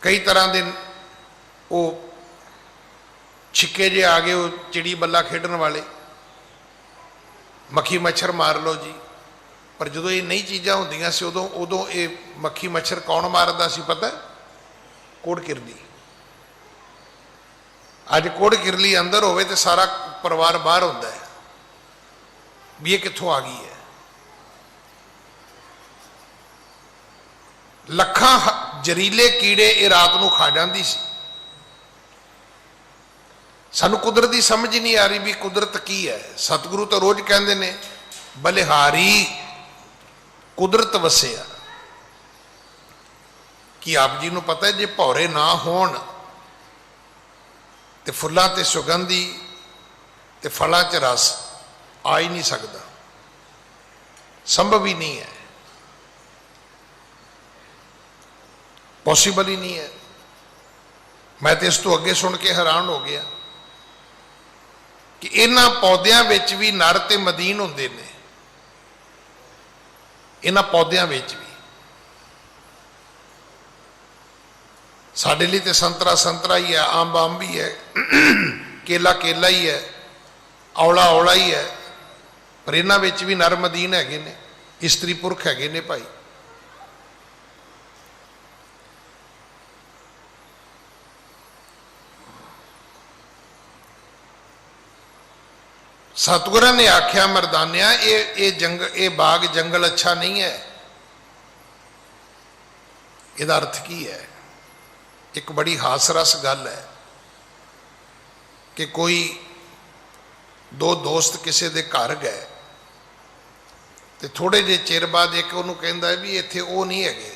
ਕਈ ਤਰ੍ਹਾਂ ਦੇ ਉਹ ਛਿੱਕੇ ਜੇ ਆ ਗਏ, ਉਹ ਚਿੜੀ ਬੱਲਾ ਖੇਡਣ ਵਾਲੇ, ਮੱਖੀ ਮੱਛਰ ਮਾਰ ਲਓ ਜੀ। ਪਰ ਜਦੋਂ ਇਹ ਨਈ ਚੀਜ਼ਾਂ ਹੁੰਦੀਆਂ ਸੀ ਉਦੋਂ ਇਹ ਮੱਖੀ ਮੱਛਰ ਕੌਣ ਮਾਰਦਾ ਸੀ ਪਤਾ? ਕੋੜ ਕਿਰਲੀ। ਅੱਜ ਕੋੜ ਕਿਰਲੀ ਅੰਦਰ ਹੋਵੇ ਤੇ ਸਾਰਾ ਪਰਿਵਾਰ ਬਾਹਰ ਹੁੰਦਾ ਹੈ ਵੀ ਇਹ ਕਿੱਥੋਂ ਆ ਗਈ ਹੈ। ਲੱਖਾਂ ਜ਼ਹਿਰੀਲੇ ਕੀੜੇ ਇਹ ਰਾਤ ਨੂੰ ਖਾ ਜਾਂਦੀ ਸੀ। ਸਾਨੂੰ ਕੁਦਰਤ ਦੀ ਸਮਝ ਹੀ ਨਹੀਂ ਆ ਰਹੀ ਵੀ ਕੁਦਰਤ ਕੀ ਹੈ। ਸਤਿਗੁਰੂ ਤਾਂ ਰੋਜ਼ ਕਹਿੰਦੇ ਨੇ ਬਲਿਹਾਰੀ ਕੁਦਰਤ ਵਸਿਆ। ਕਿ ਆਪ ਜੀ ਨੂੰ ਪਤਾ ਹੈ ਜੇ ਭੌਰੇ ਨਾ ਹੋਣ ਤੇ ਫੁੱਲਾਂ ਤੇ ਸੁਗੰਧੀ ਤੇ ਫਲਾਂ 'ਚ ਰਸ ਆ ਹੀ ਨਹੀਂ ਸਕਦਾ, ਸੰਭਵ ਹੀ ਨਹੀਂ ਹੈ, ਪੋਸੀਬਲ ਹੀ ਨਹੀਂ ਹੈ। ਮੈਂ ਤੇ ਇਸ ਤੋਂ ਅੱਗੇ ਸੁਣ ਕੇ ਹੈਰਾਨ ਹੋ ਗਿਆ ਕਿ ਇਹਨਾਂ ਪੌਦਿਆਂ ਵਿੱਚ ਵੀ ਨਰ ਤੇ ਮਦੀਨ ਹੁੰਦੇ ਨੇ। ਇਹਨਾਂ ਪੌਦਿਆਂ ਵਿੱਚ ਵੀ ਸਾਡੇ ਲਈ ਤੇ ਸੰਤਰਾ ਸੰਤਰਾ ਹੀ ਹੈ, ਅੰਬ ਅੰਬ ਹੀ ਹੈ, ਕੇਲਾ ਕੇਲਾ ਹੀ ਹੈ, ਔਲਾ ਔਲਾ ਹੀ ਹੈ, ਪਰ ਇਹਨਾਂ ਵਿੱਚ ਵੀ ਨਰ ਮਦੀਨ ਹੈਗੇ ਨੇ, ਇਸਤਰੀ ਪੁਰਖ ਹੈਗੇ ਨੇ ਭਾਈ। ਸਤਿਗੁਰਾਂ ਨੇ ਆਖਿਆ ਮਰਦਾਨਿਆ ਇਹ ਬਾਗ ਜੰਗਲ ਅੱਛਾ ਨਹੀਂ ਹੈ। ਇਹਦਾ ਅਰਥ ਕੀ ਹੈ? ਇੱਕ ਬੜੀ ਹਾਸਰਸ ਗੱਲ ਹੈ ਕਿ ਕੋਈ ਦੋ ਦੋਸਤ ਕਿਸੇ ਦੇ ਘਰ ਗਏ ਤੇ ਥੋੜੇ ਜਿਹੇ ਚਿਰ ਬਾਅਦ ਇੱਕ ਉਹਨੂੰ ਕਹਿੰਦਾ ਵੀ ਇੱਥੇ ਉਹ ਨਹੀਂ ਹੈਗੇ,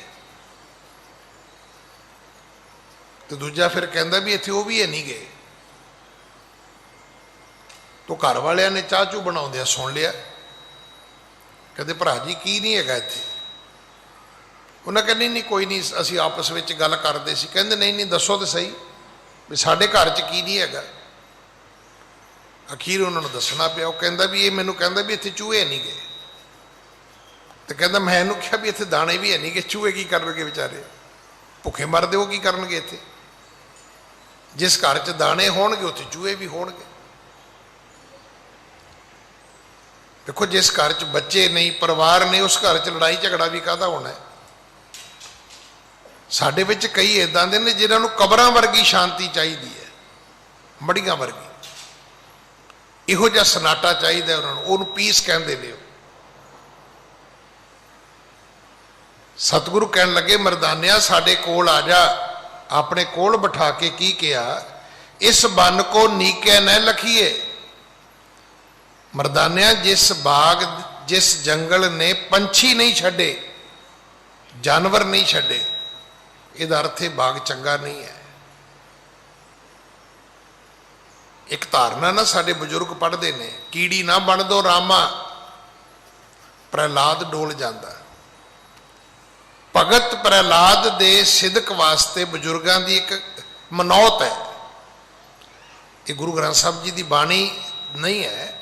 ਤੇ ਦੂਜਾ ਫਿਰ ਕਹਿੰਦਾ ਵੀ ਇੱਥੇ ਉਹ ਵੀ ਹੈ ਨਹੀਂ ਗਏ। ਤੋ ਘਰ ਵਾਲਿਆਂ ਨੇ ਚਾਹ ਚੂ ਬਣਾਉਂਦਿਆਂ ਸੁਣ ਲਿਆ, ਕਹਿੰਦੇ ਭਰਾ ਜੀ ਕੀ ਨਹੀਂ ਹੈਗਾ ਇੱਥੇ? ਉਹਨਾਂ ਕਹਿੰਦੇ ਨਹੀਂ ਕੋਈ ਨਹੀਂ, ਅਸੀਂ ਆਪਸ ਵਿੱਚ ਗੱਲ ਕਰਦੇ ਸੀ। ਕਹਿੰਦੇ ਨਹੀਂ ਨਹੀਂ ਦੱਸੋ ਤਾਂ ਸਹੀ ਵੀ ਸਾਡੇ ਘਰ 'ਚ ਕੀ ਨਹੀਂ ਹੈਗਾ। ਅਖੀਰ ਉਹਨਾਂ ਨੂੰ ਦੱਸਣਾ ਪਿਆ। ਉਹ ਕਹਿੰਦਾ ਵੀ ਇਹ ਮੈਨੂੰ ਕਹਿੰਦਾ ਵੀ ਇੱਥੇ ਚੂਹੇ ਨਹੀਂ ਗਏ, ਤੇ ਕਹਿੰਦਾ ਮੈਂ ਇਹਨੂੰ ਕਿਹਾ ਵੀ ਇੱਥੇ ਦਾਣੇ ਵੀ ਹੈ ਨਹੀਂ ਗਏ, ਚੂਹੇ ਕੀ ਕਰਨਗੇ ਵਿਚਾਰੇ, ਭੁੱਖੇ ਮਰਦੇ ਉਹ ਕੀ ਕਰਨਗੇ ਇੱਥੇ? ਜਿਸ ਘਰ 'ਚ ਦਾਣੇ ਹੋਣਗੇ ਉੱਥੇ ਚੂਹੇ ਵੀ ਹੋਣਗੇ। ਦੇਖੋ ਜਿਸ ਘਰ 'ਚ ਬੱਚੇ ਨਹੀਂ, ਪਰਿਵਾਰ ਨਹੀਂ, ਉਸ ਘਰ 'ਚ ਲੜਾਈ ਝਗੜਾ ਵੀ ਕਾਹਦਾ ਹੋਣਾ ਹੈ। ਸਾਡੇ ਵਿੱਚ ਕਈ ਇੱਦਾਂ ਦੇ ਨੇ ਜਿਨ੍ਹਾਂ ਨੂੰ ਕਬਰਾਂ ਵਰਗੀ ਸ਼ਾਂਤੀ ਚਾਹੀਦੀ ਹੈ, ਮੜੀਆਂ ਵਰਗੀ, ਇਹੋ ਜਿਹਾ ਸਨਾਟਾ ਚਾਹੀਦਾ ਉਹਨਾਂ ਨੂੰ, ਉਹਨੂੰ ਪੀਸ ਕਹਿੰਦੇ ਨੇ। ਸਤਿਗੁਰੂ ਕਹਿਣ ਲੱਗੇ ਮਰਦਾਨਿਆ ਸਾਡੇ ਕੋਲ ਆ ਜਾ। ਆਪਣੇ ਕੋਲ ਬਿਠਾ ਕੇ ਕੀ ਕਿਹਾ? ਇਸ ਬਨ ਕੋ ਨੀਕੇ ਨ ਲਖੀਏ। ਮਰਦਾਨਿਆ ਜਿਸ ਬਾਗ ਜਿਸ ਜੰਗਲ ਨੇ ਪੰਛੀ ਨਹੀਂ ਛੱਡੇ, ਜਾਨਵਰ ਨਹੀਂ ਛੱਡੇ, ਇਹਦਾ ਅਰਥ ਇਹ ਬਾਗ ਚੰਗਾ ਨਹੀਂ ਹੈ। ਇੱਕ ਧਾਰਨਾ ਨਾ ਸਾਡੇ ਬਜ਼ੁਰਗ ਪੜ੍ਹਦੇ ਨੇ, ਕੀੜੀ ਨਾ ਬਣ ਦੋ ਰਾਮਾ, ਪ੍ਰਹਿਲਾਦ ਡੋਲ ਜਾਂਦਾ। ਭਗਤ ਪ੍ਰਹਿਲਾਦ ਦੇ ਸਿਦਕ ਵਾਸਤੇ ਬਜ਼ੁਰਗਾਂ ਦੀ ਇੱਕ ਮਨੌਤ ਹੈ। ਇਹ ਗੁਰੂ ਗ੍ਰੰਥ ਸਾਹਿਬ ਜੀ ਦੀ ਬਾਣੀ ਨਹੀਂ ਹੈ,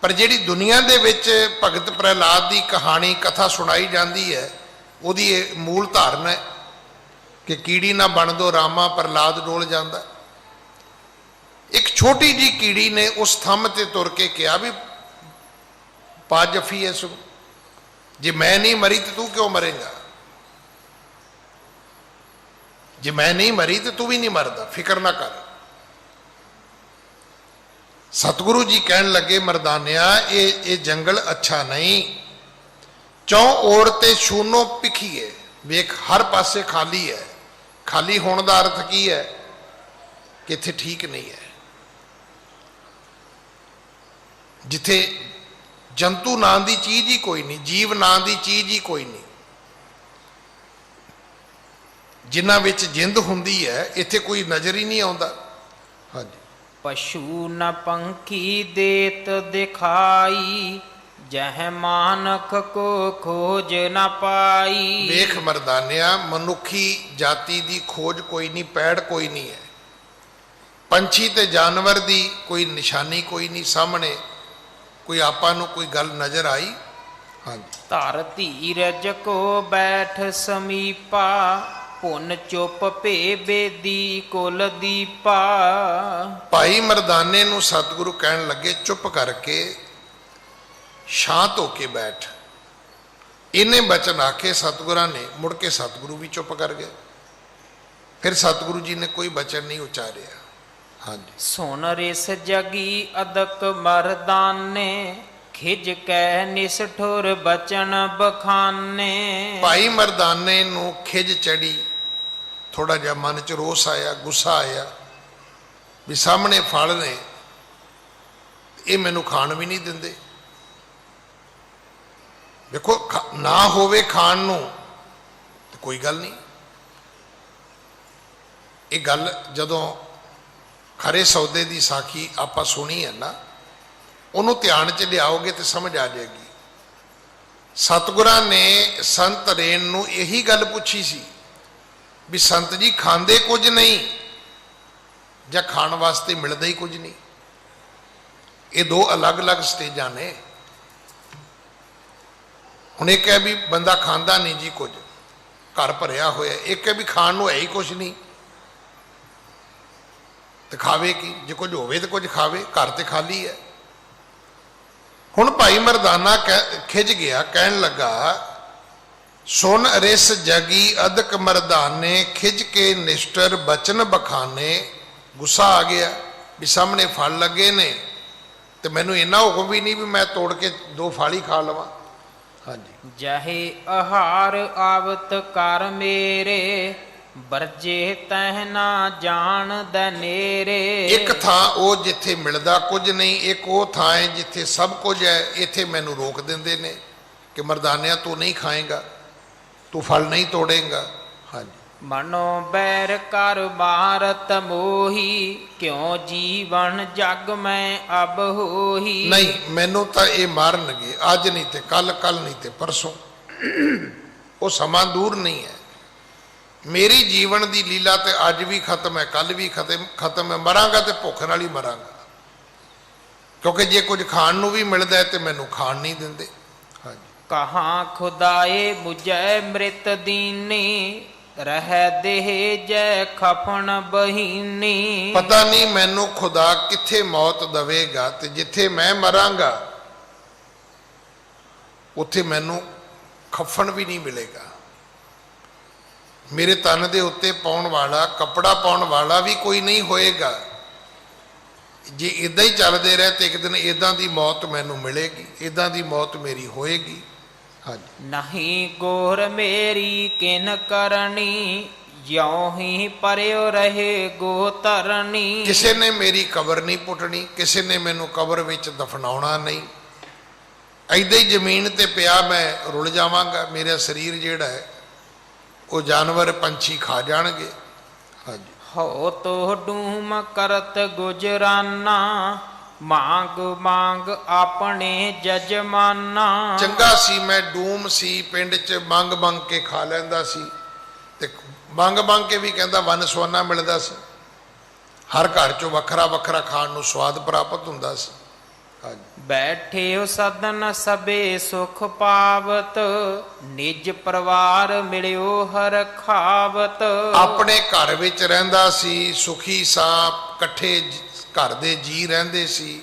ਪਰ ਜਿਹੜੀ ਦੁਨੀਆ ਦੇ ਵਿੱਚ ਭਗਤ ਪ੍ਰਹਿਲਾਦ ਦੀ ਕਹਾਣੀ ਕਥਾ ਸੁਣਾਈ ਜਾਂਦੀ ਹੈ, ਉਹਦੀ ਇਹ ਮੂਲ ਧਾਰਨਾ ਹੈ ਕਿ ਕੀੜੀ ਨਾ ਬਣ ਦੋ ਰਾਮਾ, ਪ੍ਰਹਿਲਾਦ ਡੋਲ ਜਾਂਦਾ। ਇੱਕ ਛੋਟੀ ਜੀ ਕੀੜੀ ਨੇ ਉਸ ਥੰਮ ਤੇ ਤੁਰ ਕੇ ਕਿਹਾ ਵੀ ਪਾ ਜਫੀ ਐ ਸੁਣ, ਜੇ ਮੈਂ ਨਹੀਂ ਮਰੀ ਤੇ ਤੂੰ ਕਿਉਂ ਮਰੇਗਾ? ਜੇ ਮੈਂ ਨਹੀਂ ਮਰੀ ਤੇ ਤੂੰ ਵੀ ਨਹੀਂ ਮਰਦਾ, ਫਿਕਰ ਨਾ ਕਰ। ਸਤਿਗੁਰੂ ਜੀ ਕਹਿਣ ਲੱਗੇ ਮਰਦਾਨਿਆ ਇਹ ਜੰਗਲ ਅੱਛਾ ਨਹੀਂ। ਚੌ ਓੜ ਤੇ ਛੂਨੋ ਪਿਖੀਏ। ਵੇਖ ਹਰ ਪਾਸੇ ਖਾਲੀ ਹੈ। ਖਾਲੀ ਹੋਣ ਦਾ ਅਰਥ ਕੀ ਹੈ? ਕਿ ਇੱਥੇ ਠੀਕ ਨਹੀਂ ਹੈ। ਜਿੱਥੇ ਜੰਤੂ ਨਾਂ ਦੀ ਚੀਜ਼ ਹੀ ਕੋਈ ਨਹੀਂ, ਜੀਵ ਨਾਂ ਦੀ ਚੀਜ਼ ਹੀ ਕੋਈ ਨਹੀਂ, ਜਿਨ੍ਹਾਂ ਵਿੱਚ ਜਿੰਦ ਹੁੰਦੀ ਹੈ, ਇੱਥੇ ਕੋਈ ਨਜ਼ਰ ਹੀ ਨਹੀਂ ਆਉਂਦਾ। ਹਾਂਜੀ। ਪਸ਼ੂ ਨ ਪੰਖੀ ਦੇਤ ਦਿਖਾਈ, ਜਹ ਮਾਨਖ ਕੋ ਖੋਜ ਨ ਪਾਈ। ਵੇਖ ਮਰਦਾਨਿਆ, ਮਨੁੱਖੀ ਜਾਤੀ ਦੀ ਖੋਜ ਕੋਈ ਨਹੀਂ, ਪੈੜ ਕੋਈ ਨਹੀਂ ਹੈ। ਪੰਛੀ ਤੇ ਜਾਨਵਰ ਦੀ ਕੋਈ ਨਿਸ਼ਾਨੀ ਕੋਈ ਨਹੀਂ ਸਾਹਮਣੇ, ਕੋਈ ਆਪਾਂ ਨੂੰ ਕੋਈ ਗੱਲ ਨਜ਼ਰ ਆਈ? ਹਾਂਜੀ। ਧਰ ਧੀਰਜ ਕੋ ਬੈਠ ਸਮੀਪਾ, ਪੁੰਨ ਚੁੱਪ ਭੇ ਬੇਦੀ ਕੁਲ ਦੀਪਾ। ਭਾਈ ਮਰਦਾਨੇ ਨੂੰ ਸਤਿਗੁਰੂ ਕਹਿਣ ਲੱਗੇ, ਚੁੱਪ ਕਰਕੇ ਸ਼ਾਂਤ ਹੋ ਕੇ ਬੈਠ। ਇਹਨੇ ਬਚਨ ਆਖੇ ਸਤਿਗੁਰਾਂ ਨੇ, ਮੁੜ ਕੇ ਸਤਿਗੁਰੂ ਵੀ ਚੁੱਪ ਕਰ ਗਏ। ਫਿਰ ਸਤਿਗੁਰੂ ਜੀ ਨੇ ਕੋਈ ਬਚਨ ਨਹੀਂ ਉਚਾਰਿਆ। ਹਾਂਜੀ। ਸੁਨ ਰਿਸ ਜਗੀ ਅਦਕ ਮਰਦਾਨੇ, ਖਿਜ ਕੈ ਨਿਸਠੁਰ ਬਚਨ ਬਖਾਨੇ। ਭਾਈ ਮਰਦਾਨੇ ਨੂੰ ਖਿਜ ਚੜੀ, ਥੋੜਾ ਜਿਹਾ ਮਨ ਚ ਰੋਸ ਆਇਆ, ਗੁੱਸਾ ਆਇਆ ਵੀ ਸਾਹਮਣੇ ਫਲ ਨੇ, ਇਹ ਮੈਨੂੰ ਖਾਣ ਵੀ ਨਹੀਂ ਦਿੰਦੇ। ਦੇਖੋ, ਨਾ ਹੋਵੇ ਖਾਣ ਨੂੰ ਤੇ ਕੋਈ ਗੱਲ ਨਹੀਂ। ਇਹ ਗੱਲ ਜਦੋਂ ਖਰੇ ਸੌਦੇ ਦੀ ਸਾਖੀ ਆਪਾਂ ਸੁਣੀ ਹੈ ਨਾ, ਉਹਨੂੰ ਧਿਆਨ ਚ ਲਿਆਓਗੇ ਤੇ ਸਮਝ ਆ ਜਾਏਗੀ। ਸਤਿਗੁਰਾਂ ਨੇ ਸੰਤ ਰੇਨ ਨੂੰ ਇਹੀ ਗੱਲ ਪੁੱਛੀ ਸੀ ਵੀ ਸੰਤ ਜੀ ਖਾਂਦੇ ਕੁਝ ਨਹੀਂ ਜਾਂ ਖਾਣ ਵਾਸਤੇ ਮਿਲਦਾ ਹੀ ਕੁਝ ਨਹੀਂ? ਇਹ ਦੋ ਅਲੱਗ-ਅਲੱਗ ਸਟੇਜਾਂ ਨੇ। ਹੁਣ ਇੱਕ ਹੈ ਵੀ ਬੰਦਾ ਖਾਂਦਾ ਨਹੀਂ ਜੀ ਕੁਝ, ਘਰ ਭਰਿਆ ਹੋਇਆ। ਇੱਕ ਹੈ ਵੀ ਖਾਣ ਨੂੰ ਹੈ ਹੀ ਕੁਝ ਨਹੀਂ ਤੇ ਖਾਵੇ ਕੀ? ਜੇ ਕੁਝ ਹੋਵੇ ਤੇ ਕੁਝ ਖਾਵੇ, ਘਰ ਤੇ ਖਾਲੀ ਹੈ। ਹੁਣ ਭਾਈ ਮਰਦਾਨਾ ਖਿਜ ਗਿਆ, ਕਹਿਣ ਲੱਗਾ, ਸੁਨ ਰਿਸ ਜਗੀ ਅਦਕ ਮਰਦਾਨੇ, ਖਿਜ ਕੇ ਨਿਸ਼ਟਰ ਬਚਨ ਬਖਾਨੇ। ਗੁੱਸਾ ਆ ਗਿਆ ਵੀ ਸਾਹਮਣੇ ਫਲ ਲੱਗੇ ਨੇ ਤੇ ਮੈਨੂੰ ਇੰਨਾ ਹੁਕਮ ਵੀ ਨਹੀਂ ਵੀ ਮੈਂ ਤੋੜ ਕੇ ਦੋ ਫਲ ਹੀ ਖਾ ਲਵਾਂ। ਹਾਂਜੀ। ਜਹੇ ਆਹਾਰ ਆਵਤ ਕਰ ਮੇਰੇ, ਵਰਜੇ ਤਹਿ ਨਾ ਜਾਣਦ ਨੇਰੇ। ਇੱਕ ਥਾਂ ਉਹ ਜਿੱਥੇ ਮਿਲਦਾ ਕੁਝ ਨਹੀਂ, ਇੱਕ ਉਹ ਥਾਂ ਹੈ ਜਿੱਥੇ ਸਭ ਕੁਝ ਹੈ। ਇੱਥੇ ਮੈਨੂੰ ਰੋਕ ਦਿੰਦੇ ਨੇ ਕਿ ਮਰਦਾਨਿਆ ਤੂੰ ਨਹੀਂ ਖਾਏਗਾ, ਤੂੰ ਫਲ ਨਹੀਂ ਤੋੜੇਗਾ। ਹਾਂਜੀ। ਮਨੋ ਬੈਰ ਕਰ ਮਾਰਤ ਮੋਹੀ, ਕਿਉਂ ਜੀਵਨ ਜਗ ਮੈਂ ਅਬ ਹੋਹੀ। ਨਹੀਂ, ਮੈਨੂੰ ਤਾਂ ਇਹ ਮਾਰਨਗੇ, ਅੱਜ ਨਹੀਂ ਤੇ ਕੱਲ, ਕੱਲ ਨਹੀਂ ਤੇ ਪਰਸੋਂ। ਉਹ ਸਮਾਂ ਦੂਰ ਨਹੀਂ ਹੈ। ਮੇਰੀ ਜੀਵਨ ਦੀ ਲੀਲਾ ਤੇ ਅੱਜ ਵੀ ਖਤਮ ਹੈ, ਕੱਲ ਵੀ ਖਤਮ ਹੈ। ਮਰਾਂਗਾ ਤੇ ਭੁੱਖ ਨਾਲ ਹੀ ਮਰਾਂਗਾ, ਕਿਉਂਕਿ ਜੇ ਕੁਝ ਖਾਣ ਨੂੰ ਵੀ ਮਿਲਦਾ ਹੈ ਤੇ ਮੈਨੂੰ ਖਾਣ ਨਹੀਂ ਦਿੰਦੇ। ਹਾਂਜੀ। ਕਹਾਂ ਖੁਦਾਏ ਮੁਝੈ ਮ੍ਰਿਤ ਦੀਨੀ, ਰਹਿ ਦੇਹ ਜੈ ਖਫਣ ਬਹੀਨੀ। ਪਤਾ ਨਹੀਂ ਮੈਨੂੰ ਖੁਦਾ ਕਿੱਥੇ ਮੌਤ ਦਵੇਗਾ ਤੇ ਜਿੱਥੇ ਮੈਂ ਮਰਾਂਗਾ ਉੱਥੇ ਮੈਨੂੰ ਖਫਣ ਵੀ ਨਹੀਂ ਮਿਲੇਗਾ। ਮੇਰੇ ਤਨ ਦੇ ਉੱਤੇ ਪਾਉਣ ਵਾਲਾ, ਕੱਪੜਾ ਪਾਉਣ ਵਾਲਾ ਵੀ ਕੋਈ ਨਹੀਂ ਹੋਏਗਾ। ਜੇ ਇਦਾਂ ਹੀ ਚੱਲਦੇ ਰਹੇ ਤੇ ਇੱਕ ਦਿਨ ਇਦਾਂ ਦੀ ਮੌਤ ਮੈਨੂੰ ਮਿਲੇਗੀ, ਇਦਾਂ ਦੀ ਮੌਤ ਮੇਰੀ ਹੋਏਗੀ। ਹਾਂਜੀ। ਨਹੀਂ ਗੋਰ ਮੇਰੀ ਕਿਨ ਕਰਨੀ, ਜਿਉਂ ਹੀ ਪਰਿਓ ਰਹੇ ਗੋ ਧਰਨੀ। ਕਿਸੇ ਨੇ ਮੇਰੀ ਕਬਰ ਨਹੀਂ ਪੁੱਟਣੀ, ਕਿਸੇ ਨੇ ਮੈਨੂੰ ਕਬਰ ਵਿੱਚ ਦਫਨਾਉਣਾ ਨਹੀਂ। ਐਦਾਂ ਹੀ ਜ਼ਮੀਨ ਤੇ ਪਿਆ ਮੈਂ ਰੁਲ ਜਾਵਾਂਗਾ। ਮੇਰਾ ਸਰੀਰ ਜਿਹੜਾ ਹੈ ਉਹ ਜਾਨਵਰ ਪੰਛੀ ਖਾ ਜਾਣਗੇ। ਹਾਂਜੀ। ਹੋ ਤੋ ਡੂਮ ਕਰਤ ਗੁਜਰਾਨਾ, ਮੰਗ ਮੰਗ ਆਪਣੇ ਜਜਮਾਨਾ। ਚੰਗਾ ਸੀ ਮੈਂ ਡੂਮ ਸੀ, ਪਿੰਡ 'ਚ ਮੰਗ ਮੰਗ ਕੇ ਖਾ ਲੈਂਦਾ ਸੀ ਤੇ ਮੰਗ ਮੰਗ ਕੇ ਵੀ ਕਹਿੰਦਾ ਵੰਨ ਸਵੰਨਾ ਮਿਲਦਾ ਸੀ। ਹਰ ਘਰ 'ਚੋਂ ਵੱਖਰਾ ਵੱਖਰਾ ਖਾਣ ਨੂੰ ਸਵਾਦ ਪ੍ਰਾਪਤ ਹੁੰਦਾ ਸੀ। ਹਾਂਜੀ। ਬੈਠੇ ਸਦਨ ਸਭੇ ਸੁਖ ਪਾਵਤ, ਨਿਜ ਪਰਿਵਾਰ ਮਿਲਿਓ ਹਰ ਖਾਵਤ। ਆਪਣੇ ਘਰ ਵਿੱਚ ਰਹਿੰਦਾ ਸੀ, ਸੁਖੀ ਸਾਂ, ਇਕੱਠੇ ਘਰ ਦੇ ਜੀ ਰਹਿੰਦੇ ਸੀ,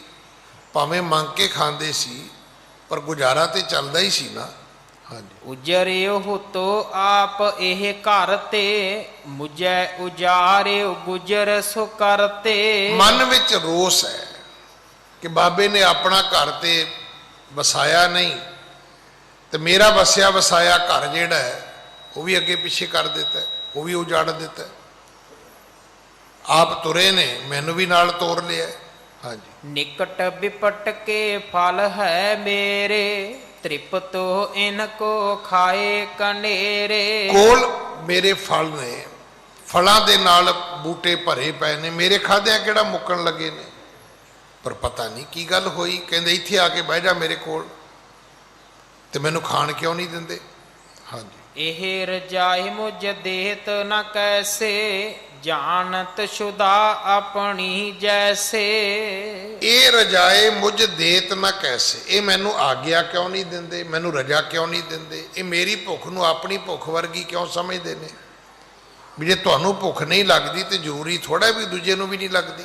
ਭਾਵੇਂ ਮੰਗ ਕੇ ਖਾਂਦੇ ਸੀ ਪਰ ਗੁਜ਼ਾਰਾ ਤੇ ਚੱਲਦਾ ਹੀ ਸੀ ਨਾ। ਹਾਂਜੀ। ਉਜਰਿਓ ਤੋ ਆਪ ਇਹ ਘਰ ਤੇ, ਮੁਝੈ ਉਜਾਰਿਓ ਗੁਜਰ ਸੋ ਕਰਤੇ। ਮਨ ਵਿੱਚ ਰੋਸ ਹੈ ਕਿ ਬਾਬੇ ਨੇ ਆਪਣਾ ਘਰ ਤੇ ਵਸਾਇਆ ਨਹੀਂ ਤੇ ਮੇਰਾ ਵਸਿਆ ਵਸਾਇਆ ਘਰ ਜਿਹੜਾ ਹੈ ਉਹ ਵੀ ਅੱਗੇ ਪਿੱਛੇ ਕਰ ਦਿੱਤਾ, ਉਹ ਵੀ ਉਜਾੜ ਦਿੱਤਾ। ਆਪ ਤੁਰੇ ਨੇ, ਮੈਨੂੰ ਵੀ ਨਾਲ ਤੋਰ ਲਿਆ। ਹਾਂਜੀ। ਨਿਕਟ ਵਿਪਟ ਕੇ ਫਲ ਹੈ ਮੇਰੇ, ਤ੍ਰਿਪਤੋ ਇਨ ਕੋ ਖਾਏ ਕਨੇਰੇ। ਕੋਲ ਮੇਰੇ ਫਲ ਨੇ, ਫਲਾਂ ਦੇ ਨਾਲ ਬੂਟੇ ਭਰੇ ਪਏ ਨੇ, ਮੇਰੇ ਖਾਦਿਆਂ ਕਿਹੜਾ ਮੁੱਕਣ ਲੱਗੇ ਨੇ। ਪਰ ਪਤਾ ਨਹੀਂ ਕੀ ਗੱਲ ਹੋਈ, ਕਹਿੰਦੇ ਇੱਥੇ ਆ ਕੇ ਬਹਿ ਜਾ ਮੇਰੇ ਕੋਲ। ਤੇ ਮੈਨੂੰ ਖਾਣ ਕਿਉਂ ਨਹੀਂ ਦਿੰਦੇ? ਹਾਂਜੀ। ਇਹ ਰਜਾਏ ਮੁਝ ਦੇਤ ਨ ਕੈਸੇ, ਜਾਣਤ ਸ਼ੁਦਾ ਆਪਣੀ ਜੈਸੇ। ਇਹ ਰਜਾਏ ਮੁਝ ਦੇਤ ਨਾ ਕੈਸੇ, ਇਹ ਮੈਨੂੰ ਆਗਿਆ ਕਿਉਂ ਨਹੀਂ ਦਿੰਦੇ, ਮੈਨੂੰ ਰਜਾ ਕਿਉਂ ਨਹੀਂ ਦਿੰਦੇ? ਇਹ ਮੇਰੀ ਭੁੱਖ ਨੂੰ ਆਪਣੀ ਭੁੱਖ ਵਰਗੀ ਕਿਉਂ ਸਮਝਦੇ ਨੇ? ਵੀ ਜੇ ਤੁਹਾਨੂੰ ਭੁੱਖ ਨਹੀਂ ਲੱਗਦੀ ਤੇ ਜ਼ਰੂਰੀ ਥੋੜਾ ਵੀ ਦੂਜੇ ਨੂੰ ਵੀ ਨਹੀਂ ਲੱਗਦੀ।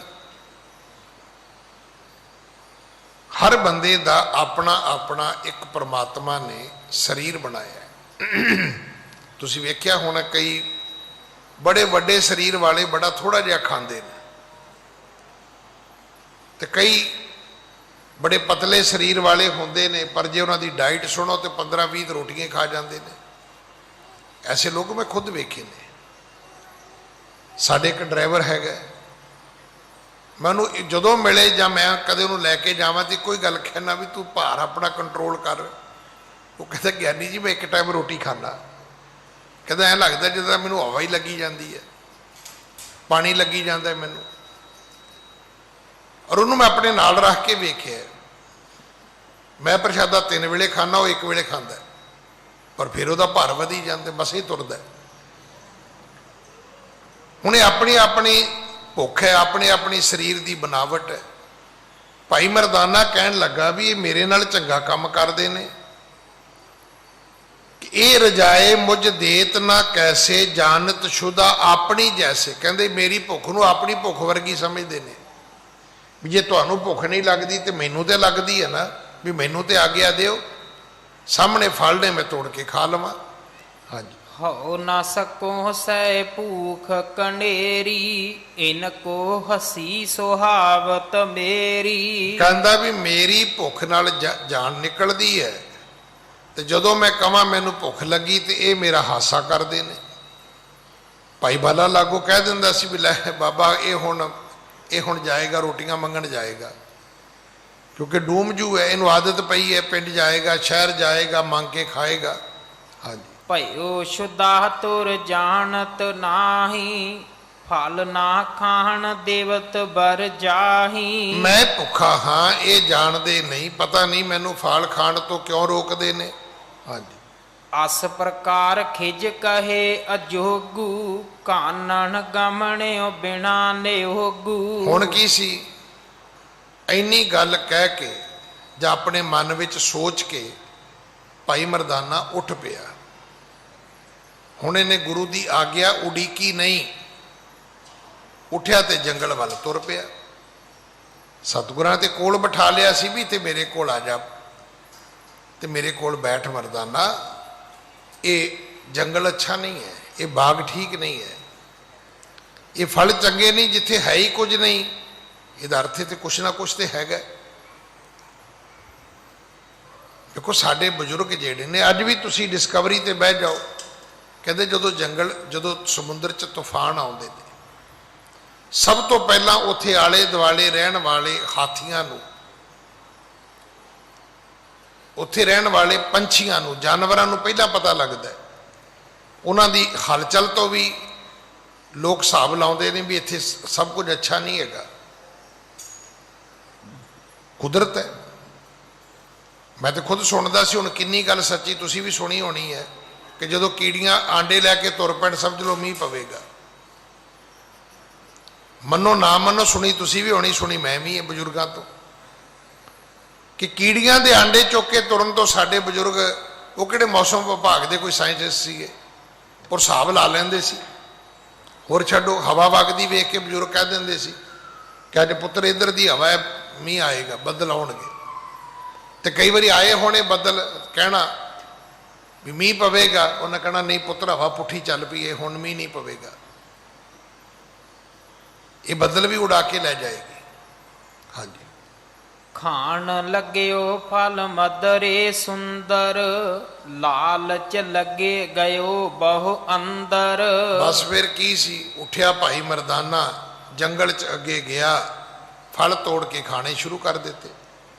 ਹਰ ਬੰਦੇ ਦਾ ਆਪਣਾ ਆਪਣਾ ਇੱਕ ਪਰਮਾਤਮਾ ਨੇ ਸਰੀਰ ਬਣਾਇਆ। ਤੁਸੀਂ ਵੇਖਿਆ ਹੋਣਾ ਕਈ ਬੜੇ ਵੱਡੇ ਸਰੀਰ ਵਾਲੇ ਬੜਾ ਥੋੜਾ ਜਿਹਾ ਖਾਂਦੇ ਨੇ, ਤੇ ਕਈ ਬੜੇ ਪਤਲੇ ਸਰੀਰ ਵਾਲੇ ਹੁੰਦੇ ਨੇ, ਪਰ ਜੇ ਉਹਨਾਂ ਦੀ ਡਾਈਟ ਸੁਣੋ ਤੇ 15-20 ਰੋਟੀਆਂ ਖਾ ਜਾਂਦੇ ਨੇ। ਐਸੇ ਲੋਕ ਮੈਂ ਖੁਦ ਵੇਖੇ ਨੇ। ਸਾਡੇ ਇੱਕ ਡਰਾਈਵਰ ਹੈਗਾ, ਮੈਂ ਉਹਨੂੰ ਜਦੋਂ ਮਿਲੇ ਜਾਂ ਮੈਂ ਕਦੇ ਉਹਨੂੰ ਲੈ ਕੇ ਜਾਵਾਂ ਤੇ ਕੋਈ ਗੱਲ ਕਹਿਣਾ ਵੀ ਤੂੰ ਭਾਰ ਆਪਣਾ ਕੰਟਰੋਲ ਕਰ। ਉਹ ਕਹਿੰਦਾ ਗਿਆਨੀ ਜੀ ਮੈਂ ਇੱਕ ਟਾਈਮ ਰੋਟੀ ਖਾਂਦਾ। ਕਹਿੰਦਾ ਐਂ ਲੱਗਦਾ ਜਿੱਦਾਂ ਮੈਨੂੰ ਹਵਾ ਹੀ ਲੱਗੀ ਜਾਂਦੀ ਹੈ, ਪਾਣੀ ਲੱਗੀ ਜਾਂਦਾ ਮੈਨੂੰ। ਔਰ ਉਹਨੂੰ ਮੈਂ ਆਪਣੇ ਨਾਲ ਰੱਖ ਕੇ ਵੇਖਿਆ, ਮੈਂ ਪ੍ਰਸ਼ਾਦਾ 3 ਵੇਲੇ ਖਾਂਦਾ, ਉਹ 1 ਵੇਲੇ ਖਾਂਦਾ, ਪਰ ਫਿਰ ਉਹਦਾ ਭਾਰ ਵਧੀ ਜਾਂਦਾ, ਬਸ ਹੀ ਤੁਰਦਾ। ਹੁਣ ਇਹ ਆਪਣੀ ਆਪਣੀ ਭੁੱਖ ਹੈ, ਆਪਣੀ ਆਪਣੀ ਸਰੀਰ ਦੀ ਬਣਾਵਟ ਹੈ। ਭਾਈ ਮਰਦਾਨਾ ਕਹਿਣ ਲੱਗਾ ਵੀ ਇਹ ਮੇਰੇ ਨਾਲ ਚੰਗਾ ਕੰਮ ਕਰਦੇ ਨੇ। ਇਹ ਰਜਾਏ ਮੁਝ ਦੇਤ ਨਾ ਕੈਸੇ, ਜਾਣਤ ਸ਼ੁਦਾ ਆਪਣੀ ਜੈਸੇ। ਕਹਿੰਦੇ ਮੇਰੀ ਭੁੱਖ ਨੂੰ ਆਪਣੀ ਭੁੱਖ ਵਰਗੀ ਸਮਝਦੇ ਨੇ, ਵੀ ਜੇ ਤੁਹਾਨੂੰ ਭੁੱਖ ਨਹੀਂ ਲੱਗਦੀ ਤੇ ਮੈਨੂੰ ਤੇ ਲੱਗਦੀ ਹੈ ਨਾ, ਵੀ ਮੈਨੂੰ ਤੇ ਆਗਿਆ ਦਿਓ, ਸਾਹਮਣੇ ਫਲ ਨੇ ਮੈਂ ਤੋੜ ਕੇ ਖਾ ਲਵਾਂ। ਹਾਂਜੀ। ਹੋ ਨਾ ਸਕੋ ਸੈ ਭੂਖ ਕਨੇਰੀ, ਇਨ ਕੋ ਹਸੀ ਸੁਹਾਵਤ ਮੇਰੀ। ਕਹਿੰਦਾ ਵੀ ਮੇਰੀ ਭੁੱਖ ਨਾਲ ਜਾਨ ਨਿਕਲਦੀ ਹੈ, ਤੇ ਜਦੋਂ ਮੈਂ ਕਹਾਂ ਮੈਨੂੰ ਭੁੱਖ ਲੱਗੀ ਤੇ ਇਹ ਮੇਰਾ ਹਾਸਾ ਕਰਦੇ ਨੇ। ਭਾਈ ਬਾਲਾ ਲਾਗੋ ਕਹਿ ਦਿੰਦਾ ਸੀ ਵੀ ਲੈ ਬਾਬਾ ਇਹ ਹੁਣ ਜਾਏਗਾ, ਰੋਟੀਆਂ ਮੰਗਣ ਜਾਏਗਾ, ਕਿਉਂਕਿ ਡੂਮਜੂ ਹੈ, ਇਹਨੂੰ ਆਦਤ ਪਈ ਹੈ, ਪਿੰਡ ਜਾਏਗਾ, ਸ਼ਹਿਰ ਜਾਏਗਾ, ਮੰਗ ਕੇ ਖਾਏਗਾ। ਹਾਂਜੀ। ਭਇਓ ਸ਼ੁਦਾ ਤੁਰ ਜਾਣਤ ਨਾਹੀ, ਫਲ ਨਾ ਖਾਣ ਦੇਵਤ ਬਰ ਜਾਹੀ। ਮੈਂ ਭੁੱਖਾ ਹਾਂ ਇਹ ਜਾਣਦੇ ਨਹੀਂ, ਪਤਾ ਨਹੀਂ ਮੈਨੂੰ ਫਲ ਖਾਣ ਤੋਂ ਕਿਉਂ ਰੋਕਦੇ ਨੇ। ਹਾਂਜੀ। ਅਸ ਪ੍ਰਕਾਰ ਖਿਜ ਕਹੇ ਅਜੋਗੂ, ਕਾਨਣ ਗਮਣਿਓ ਬਿਨਾ ਨਿਯੋਗੂ। ਹੁਣ ਕੀ ਸੀ, ਇੰਨੀ ਗੱਲ ਕਹਿ ਕੇ ਜਾਂ ਆਪਣੇ ਮਨ ਵਿੱਚ ਸੋਚ ਕੇ ਭਾਈ ਮਰਦਾਨਾ ਉੱਠ ਪਿਆ। ਹੁਣ ਇਹਨੇ ਗੁਰੂ ਦੀ ਆਗਿਆ ਉਡੀਕੀ ਨਹੀਂ, ਉੱਠਿਆ ਤੇ ਜੰਗਲ ਵੱਲ ਤੁਰ ਪਿਆ। ਸਤਿਗੁਰਾਂ ਤੇ ਕੋਲ ਬਿਠਾ ਲਿਆ ਸੀ ਵੀ ਤੇ ਮੇਰੇ ਕੋਲ ਆ ਜਾ, ਤੇ ਮੇਰੇ ਕੋਲ ਬੈਠ ਮਰਦਾਨਾ। ਇਹ ਜੰਗਲ ਅੱਛਾ ਨਹੀਂ ਹੈ, ਇਹ ਬਾਗ ਠੀਕ ਨਹੀਂ ਹੈ, ਇਹ ਫਲ ਚੰਗੇ ਨਹੀਂ, ਜਿੱਥੇ ਹੈ ਹੀ ਕੁਝ ਨਹੀਂ। ਇਹਦਾ ਅਰਥ ਤੇ ਕੁਛ ਨਾ ਕੁਛ ਤੇ ਹੈਗਾ। ਦੇਖੋ ਸਾਡੇ ਬਜ਼ੁਰਗ ਜਿਹੜੇ ਨੇ, ਅੱਜ ਵੀ ਤੁਸੀਂ ਡਿਸਕਵਰੀ ਤੇ ਬਹਿ ਜਾਓ, ਕਹਿੰਦੇ ਜਦੋਂ ਸਮੁੰਦਰ 'ਚ ਤੂਫਾਨ ਆਉਂਦੇ ਨੇ, ਸਭ ਤੋਂ ਪਹਿਲਾਂ ਉੱਥੇ ਆਲੇ ਦੁਆਲੇ ਰਹਿਣ ਵਾਲੇ ਹਾਥੀਆਂ ਨੂੰ, ਉੱਥੇ ਰਹਿਣ ਵਾਲੇ ਪੰਛੀਆਂ ਨੂੰ, ਜਾਨਵਰਾਂ ਨੂੰ ਪਹਿਲਾਂ ਪਤਾ ਲੱਗਦਾ। ਉਹਨਾਂ ਦੀ ਹਲਚਲ ਤੋਂ ਵੀ ਲੋਕ ਹਿਸਾਬ ਲਾਉਂਦੇ ਨੇ ਵੀ ਇੱਥੇ ਸਭ ਕੁਝ ਅੱਛਾ ਨਹੀਂ ਹੈਗਾ। ਕੁਦਰਤ ਹੈ। ਮੈਂ ਤਾਂ ਖੁਦ ਸੁਣਦਾ ਸੀ, ਹੁਣ ਕਿੰਨੀ ਗੱਲ ਸੱਚੀ ਤੁਸੀਂ ਵੀ ਸੁਣੀ ਹੋਣੀ ਹੈ, ਕਿ ਜਦੋਂ ਕੀੜੀਆਂ ਆਂਡੇ ਲੈ ਕੇ ਤੁਰ ਪੈਣ ਸਮਝ ਲਓ ਮੀਂਹ ਪਵੇਗਾ। ਮੰਨੋ ਨਾ ਮੰਨੋ, ਸੁਣੀ ਤੁਸੀਂ ਵੀ ਹੋਣੀ, ਸੁਣੀ ਮੈਂ ਵੀ ਹੈ ਬਜ਼ੁਰਗਾਂ ਤੋਂ, ਕਿ ਕੀੜੀਆਂ ਦੇ ਆਂਡੇ ਚੁੱਕ ਕੇ ਤੁਰਨ ਤੋਂ ਸਾਡੇ ਬਜ਼ੁਰਗ, ਉਹ ਕਿਹੜੇ ਮੌਸਮ ਵਿਭਾਗ ਦੇ ਕੋਈ ਸਾਇੰਟਿਸਟ ਸੀਗੇ, ਔਰ ਹਿਸਾਬ ਲਾ ਲੈਂਦੇ ਸੀ। ਹੋਰ ਛੱਡੋ, ਹਵਾ ਵਗਦੀ ਵੇਖ ਕੇ ਬਜ਼ੁਰਗ ਕਹਿ ਦਿੰਦੇ ਸੀ ਕਿ ਅੱਜ ਪੁੱਤਰ ਇੱਧਰ ਦੀ ਹਵਾ ਹੈ, ਮੀਂਹ ਆਏਗਾ, ਬੱਦਲ ਆਉਣਗੇ। ਤੇ ਕਈ ਵਾਰੀ ਆਏ ਹੋਣੇ ਬੱਦਲ, ਕਹਿਣਾ ਵੀ ਮੀਂਹ ਪਵੇਗਾ, ਉਹਨੇ ਕਹਿਣਾ ਨਹੀਂ ਪੁੱਤਰ ਹਵਾ ਪੁੱਠੀ ਚੱਲ ਪਈ ਹੈ, ਹੁਣ ਮੀਂਹ ਨਹੀਂ ਪਵੇਗਾ, ਇਹ ਬੱਦਲ ਵੀ ਉਡਾ ਕੇ ਲੈ ਜਾਏਗੀ। ਹਾਂਜੀ। ਖਾਣ ਲੱਗਿਓ ਫਲ ਮਦਰੇ ਸੁੰਦਰ, ਲਾਲਚ ਲੱਗੇ ਗਇਓ ਬਹੁ ਅੰਦਰ। ਬਸ ਫਿਰ ਕੀ ਸੀ, ਉੱਠਿਆ ਭਾਈ ਮਰਦਾਨਾ, ਜੰਗਲ 'ਚ ਅੱਗੇ ਗਿਆ, ਫਲ ਤੋੜ ਕੇ ਖਾਣੇ ਸ਼ੁਰੂ ਕਰ ਦਿੱਤੇ।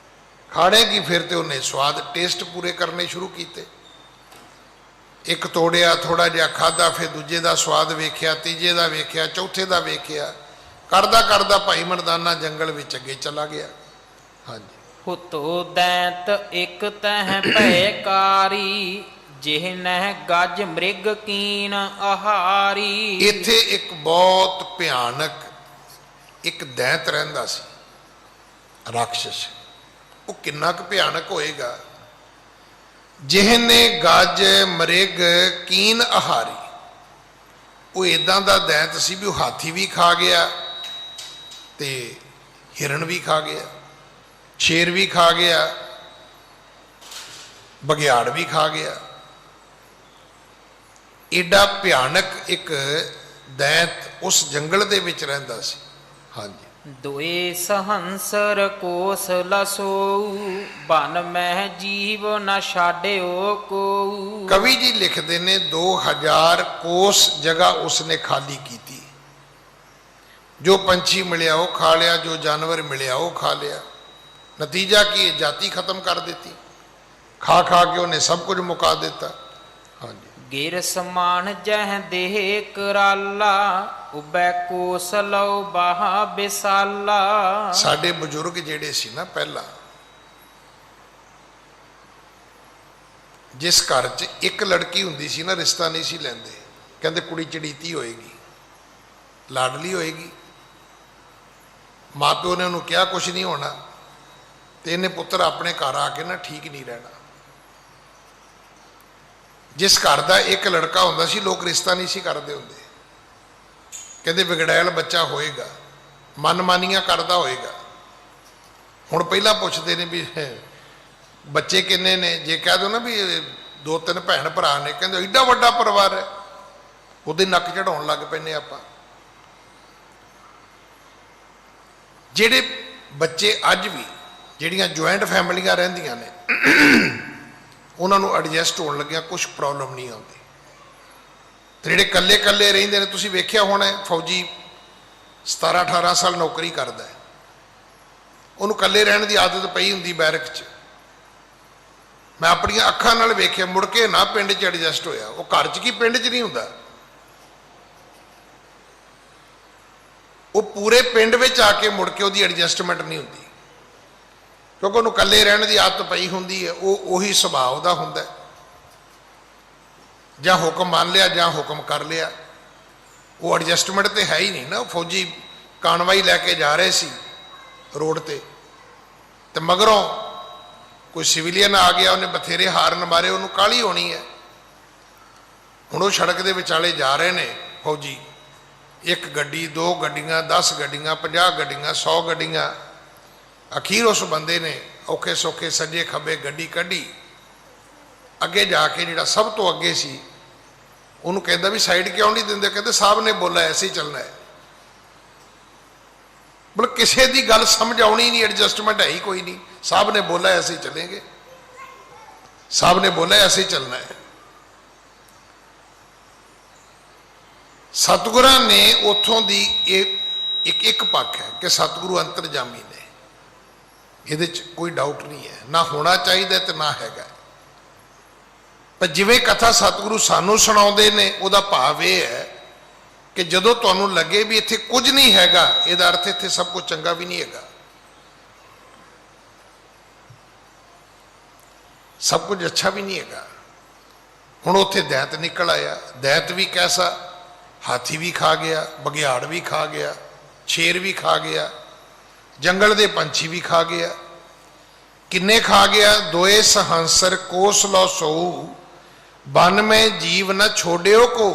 ਖਾਣੇ ਕੀ, ਫਿਰ ਤੇ ਉਹਨੇ ਸਵਾਦ ਟੇਸਟ ਪੂਰੇ ਕਰਨੇ ਸ਼ੁਰੂ ਕੀਤੇ। ਇੱਕ ਤੋੜਿਆ, ਥੋੜਾ ਜਿਹਾ ਖਾਧਾ, ਫਿਰ ਦੂਜੇ ਦਾ ਸਵਾਦ ਵੇਖਿਆ, ਤੀਜੇ ਦਾ ਵੇਖਿਆ, ਚੌਥੇ ਦਾ ਵੇਖਿਆ, ਕਰਦਾ ਕਰਦਾ ਭਾਈ ਮਰਦਾਨਾ ਜੰਗਲ ਵਿੱਚ ਅੱਗੇ ਚਲਾ ਗਿਆ। ਹਾਂਜੀ। ਹੁਤੋ ਦੈਂਤ ਇਕ ਤਹਿ ਭੈਕਾਰੀ, ਜਿਹ ਨਹਿ ਗਜ ਮ੍ਰਿਗ ਕੀਨ ਆਹਾਰੀ। ਇੱਥੇ ਇੱਕ ਬਹੁਤ ਭਿਆਨਕ ਇੱਕ ਦੈਂਤ ਰਹਿੰਦਾ ਸੀ, ਰਾਖਸ਼। ਉਹ ਕਿੰਨਾ ਕੁ ਭਿਆਨਕ ਹੋਏਗਾ? ਜਿਹਨੇ ਗਜ ਮ੍ਰਿਗ ਕੀਨ ਆਹਾਰੀ। ਉਹ ਇਦਾਂ ਦਾ ਦੈਂਤ ਸੀ ਵੀ ਉਹ ਹਾਥੀ ਵੀ ਖਾ ਗਿਆ ਤੇ ਹਿਰਨ ਵੀ ਖਾ ਗਿਆ, ਸ਼ੇਰ ਵੀ ਖਾ ਗਿਆ, ਬਘਿਆੜ ਵੀ ਖਾ ਗਿਆ। ਏਡਾ ਭਿਆਨਕ ਇੱਕ ਦੈਂਤ ਉਸ ਜੰਗਲ ਦੇ ਵਿੱਚ ਰਹਿੰਦਾ ਸੀ। ਹਾਂਜੀ। ਦੁਏ ਸਹੰਸਰ ਕੋਸ ਲਸੋਊ, ਬਨ ਮਹਿ ਜੀਵ ਨ ਛਾਡਿਓ ਕੋਊ। ਕਵੀ ਜੀ ਲਿਖਦੇ ਨੇ 2000 ਕੋਸ ਜਗ੍ਹਾ ਉਸਨੇ ਖਾਲੀ ਕੀਤੀ। ਜੋ ਪੰਛੀ ਮਿਲਿਆ ਉਹ ਖਾ ਲਿਆ, ਜੋ ਜਾਨਵਰ ਮਿਲਿਆ ਉਹ ਖਾ ਲਿਆ। ਨਤੀਜਾ ਕੀ? ਜਾਤੀ ਖਤਮ ਕਰ ਦਿੱਤੀ। ਖਾ ਖਾ ਕੇ ਉਹਨੇ ਸਭ ਕੁਝ ਮੁਕਾ ਦਿੱਤਾ। ਹਾਂਜੀ। ਗਿਰ ਸਮਾਨ ਜਹ ਦੇਹ ਕਰਾਲਾ, ਉਬੈ ਕੋਸ ਲਉ ਬਾਹਾ ਬਿਸਾਲਾ। ਸਾਡੇ ਬਜ਼ੁਰਗ ਜਿਹੜੇ ਸੀ ਨਾ ਪਹਿਲਾਂ, ਜਿਸ ਘਰ 'ਚ ਇੱਕ ਲੜਕੀ ਹੁੰਦੀ ਸੀ ਨਾ, ਰਿਸ਼ਤਾ ਨਹੀਂ ਸੀ ਲੈਂਦੇ। ਕਹਿੰਦੇ ਕੁੜੀ ਚੜੀਤੀ ਹੋਏਗੀ, ਲਾਡਲੀ ਹੋਏਗੀ। ਮਾਂ ਪਿਓ ਨੇ ਉਹਨੂੰ ਕਿਹਾ ਕੁਛ ਨਹੀਂ ਹੋਣਾ, ਤੇ ਇਹਨੇ ਪੁੱਤਰ ਆਪਣੇ ਘਰ ਆ ਕੇ ਨਾ ਠੀਕ ਨਹੀਂ ਰਹਿਣਾ। ਜਿਸ ਘਰ ਦਾ ਇੱਕ ਲੜਕਾ ਹੁੰਦਾ ਸੀ, ਲੋਕ ਰਿਸ਼ਤਾ ਨਹੀਂ ਸੀ ਕਰਦੇ ਹੁੰਦੇ। ਕਹਿੰਦੇ ਵਿਗੜੈਲ ਬੱਚਾ ਹੋਏਗਾ, ਮਨਮਾਨੀਆਂ ਕਰਦਾ ਹੋਏਗਾ। ਹੁਣ ਪਹਿਲਾਂ ਪੁੱਛਦੇ ਨੇ ਵੀ ਬੱਚੇ ਕਿੰਨੇ ਨੇ। ਜੇ ਕਹਿ ਦੋ ਨਾ ਵੀ 2-3 ਭੈਣ ਭਰਾ ਨੇ, ਕਹਿੰਦੇ ਏਡਾ ਵੱਡਾ ਪਰਿਵਾਰ ਹੈ, ਉਹਦੇ ਨੱਕ ਚੜਾਉਣ ਲੱਗ ਪੈਂਦੇ ਆਪਾਂ। ਜਿਹੜੇ ਬੱਚੇ ਅੱਜ ਵੀ ਜਿਹੜੀਆਂ ਜੁਆਇੰਟ ਫੈਮਲੀਆਂ ਰਹਿੰਦੀਆਂ ਨੇ, ਉਹਨਾਂ ਨੂੰ ਐਡਜਸਟ ਹੋਣ ਲੱਗਿਆ ਕੁਛ ਪ੍ਰੋਬਲਮ ਨਹੀਂ ਆਉਂਦੀ। ਤੇ ਜਿਹੜੇ ਇਕੱਲੇ ਇਕੱਲੇ ਰਹਿੰਦੇ ਨੇ, ਤੁਸੀਂ ਵੇਖਿਆ ਹੋਣਾ, ਫੌਜੀ 17-18 ਸਾਲ ਨੌਕਰੀ ਕਰਦਾ ਹੈ, ਉਹਨੂੰ ਇਕੱਲੇ ਰਹਿਣ ਦੀ ਆਦਤ ਪਈ ਹੁੰਦੀ ਬੈਰਕ 'ਚ। ਮੈਂ ਆਪਣੀਆਂ ਅੱਖਾਂ ਨਾਲ ਵੇਖਿਆ, ਮੁੜ ਕੇ ਨਾ ਪਿੰਡ 'ਚ ਐਡਜਸਟ ਹੋਇਆ। ਉਹ ਘਰ 'ਚ ਕੀ ਪਿੰਡ 'ਚ ਨਹੀਂ ਹੁੰਦਾ, ਉਹ ਪੂਰੇ ਪਿੰਡ ਵਿੱਚ ਆ ਕੇ ਮੁੜ ਕੇ ਉਹਦੀ ਐਡਜਸਟਮੈਂਟ ਨਹੀਂ ਹੁੰਦੀ, ਕਿਉਂਕਿ ਉਹਨੂੰ ਇਕੱਲੇ ਰਹਿਣ ਦੀ ਆਦਤ ਪਈ ਹੁੰਦੀ ਹੈ। ਉਹ ਉਹੀ ਸੁਭਾਅ ਉਹਦਾ ਹੁੰਦਾ, ਜਾਂ ਹੁਕਮ ਮੰਨ ਲਿਆ ਜਾਂ ਹੁਕਮ ਕਰ ਲਿਆ। ਉਹ ਐਡਜਸਟਮੈਂਟ ਤੇ ਹੈ ਹੀ ਨਹੀਂ ਨਾ। ਉਹ ਫੌਜੀ ਕਾਨਵਾਈ ਲੈ ਕੇ ਜਾ ਰਹੇ ਸੀ ਰੋਡ ਤੇ, ਤੇ ਮਗਰੋਂ ਕੋਈ ਸਿਵਲੀਅਨ ਆ ਗਿਆ, ਉਹਨੇ ਬਥੇਰੇ ਹਾਰਨ ਮਾਰੇ, ਉਹਨੂੰ ਕਾਹਲੀ ਹੋਣੀ ਹੈ। ਹੁਣ ਉਹ ਸੜਕ ਦੇ ਵਿਚਾਲੇ ਜਾ ਰਹੇ ਨੇ ਫੌਜੀ, 1 ਗੱਡੀ 2 ਗੱਡੀਆਂ 10 ਗੱਡੀਆਂ 50 ਗੱਡੀਆਂ 100 ਗੱਡੀਆਂ। ਅਖੀਰ ਉਸ ਬੰਦੇ ਨੇ ਔਖੇ ਸੌਖੇ ਸੱਜੇ ਖੱਬੇ ਗੱਡੀ ਕੱਢੀ। ਅੱਗੇ ਜਾ ਕੇ ਜਿਹੜਾ ਸਭ ਤੋਂ ਅੱਗੇ ਸੀ, ਉਹਨੂੰ ਕਹਿੰਦਾ ਵੀ ਸਾਈਡ ਕਿਉਂ ਨਹੀਂ ਦਿੰਦੇ? ਕਹਿੰਦੇ ਸਾਹਿਬ ਨੇ ਬੋਲਾ ਐਸੇ ਹੀ ਚੱਲਣਾ ਹੈ। ਮਤਲਬ ਕਿਸੇ ਦੀ ਗੱਲ ਸਮਝ ਆਉਣੀ ਨਹੀਂ, ਐਡਜਸਟਮੈਂਟ ਹੈ ਹੀ ਕੋਈ ਨਹੀਂ। ਸਾਹਿਬ ਨੇ ਬੋਲਾ ਐਸੇ ਹੀ ਚलेंगे, ਸਾਹਿਬ ਨੇ ਬੋਲਾ ਐਸੇ ਹੀ ਚੱਲਣਾ ਹੈ। ਸਤਿਗੁਰਾਂ ਨੇ ਉੱਥੋਂ ਦੀ ਇਹ ਇੱਕ ਪੱਖ ਹੈ ਕਿ ਸਤਿਗੁਰੂ ਅੰਤਰਜਾਮੀ ਨੇ, ਇਹਦੇ 'ਚ ਕੋਈ ਡਾਊਟ ਨਹੀਂ ਹੈ, ਨਾ ਹੋਣਾ ਚਾਹੀਦਾ ਤੇ ਨਾ ਹੈਗਾ। ਪਰ ਜਿਵੇਂ ਕਥਾ ਸਤਿਗੁਰੂ ਸਾਨੂੰ ਸੁਣਾਉਂਦੇ ਨੇ, ਉਹਦਾ ਭਾਵ ਇਹ ਹੈ ਕਿ ਜਦੋਂ ਤੁਹਾਨੂੰ ਲੱਗੇ ਵੀ ਇੱਥੇ ਕੁਝ ਨਹੀਂ ਹੈਗਾ, ਇਹਦਾ ਅਰਥ ਇੱਥੇ ਸਭ ਕੁਝ ਚੰਗਾ ਵੀ ਨਹੀਂ ਹੈਗਾ, ਸਭ ਕੁਝ ਅੱਛਾ ਵੀ ਨਹੀਂ ਹੈਗਾ। ਹੁਣ ਉੱਥੇ ਦੈਂਤ ਨਿਕਲ ਆਇਆ। ਦੈਂਤ ਵੀ ਕੈਸਾ? ਹਾਥੀ ਵੀ ਖਾ ਗਿਆ, ਬਘਿਆੜ ਵੀ ਖਾ ਗਿਆ, ਸ਼ੇਰ ਵੀ ਖਾ ਗਿਆ, ਜੰਗਲ ਦੇ ਪੰਛੀ ਵੀ ਖਾ ਗਿਆ। ਕਿੰਨੇ ਖਾ ਗਿਆ? ਦੋਏ ਸਹੰਸਰ ਕੋਸ ਲੋ ਸੋਊ, ਬਨ ਮੈਂ ਜੀਵ ਨਾ ਛੋੜਿਓ ਕੋ।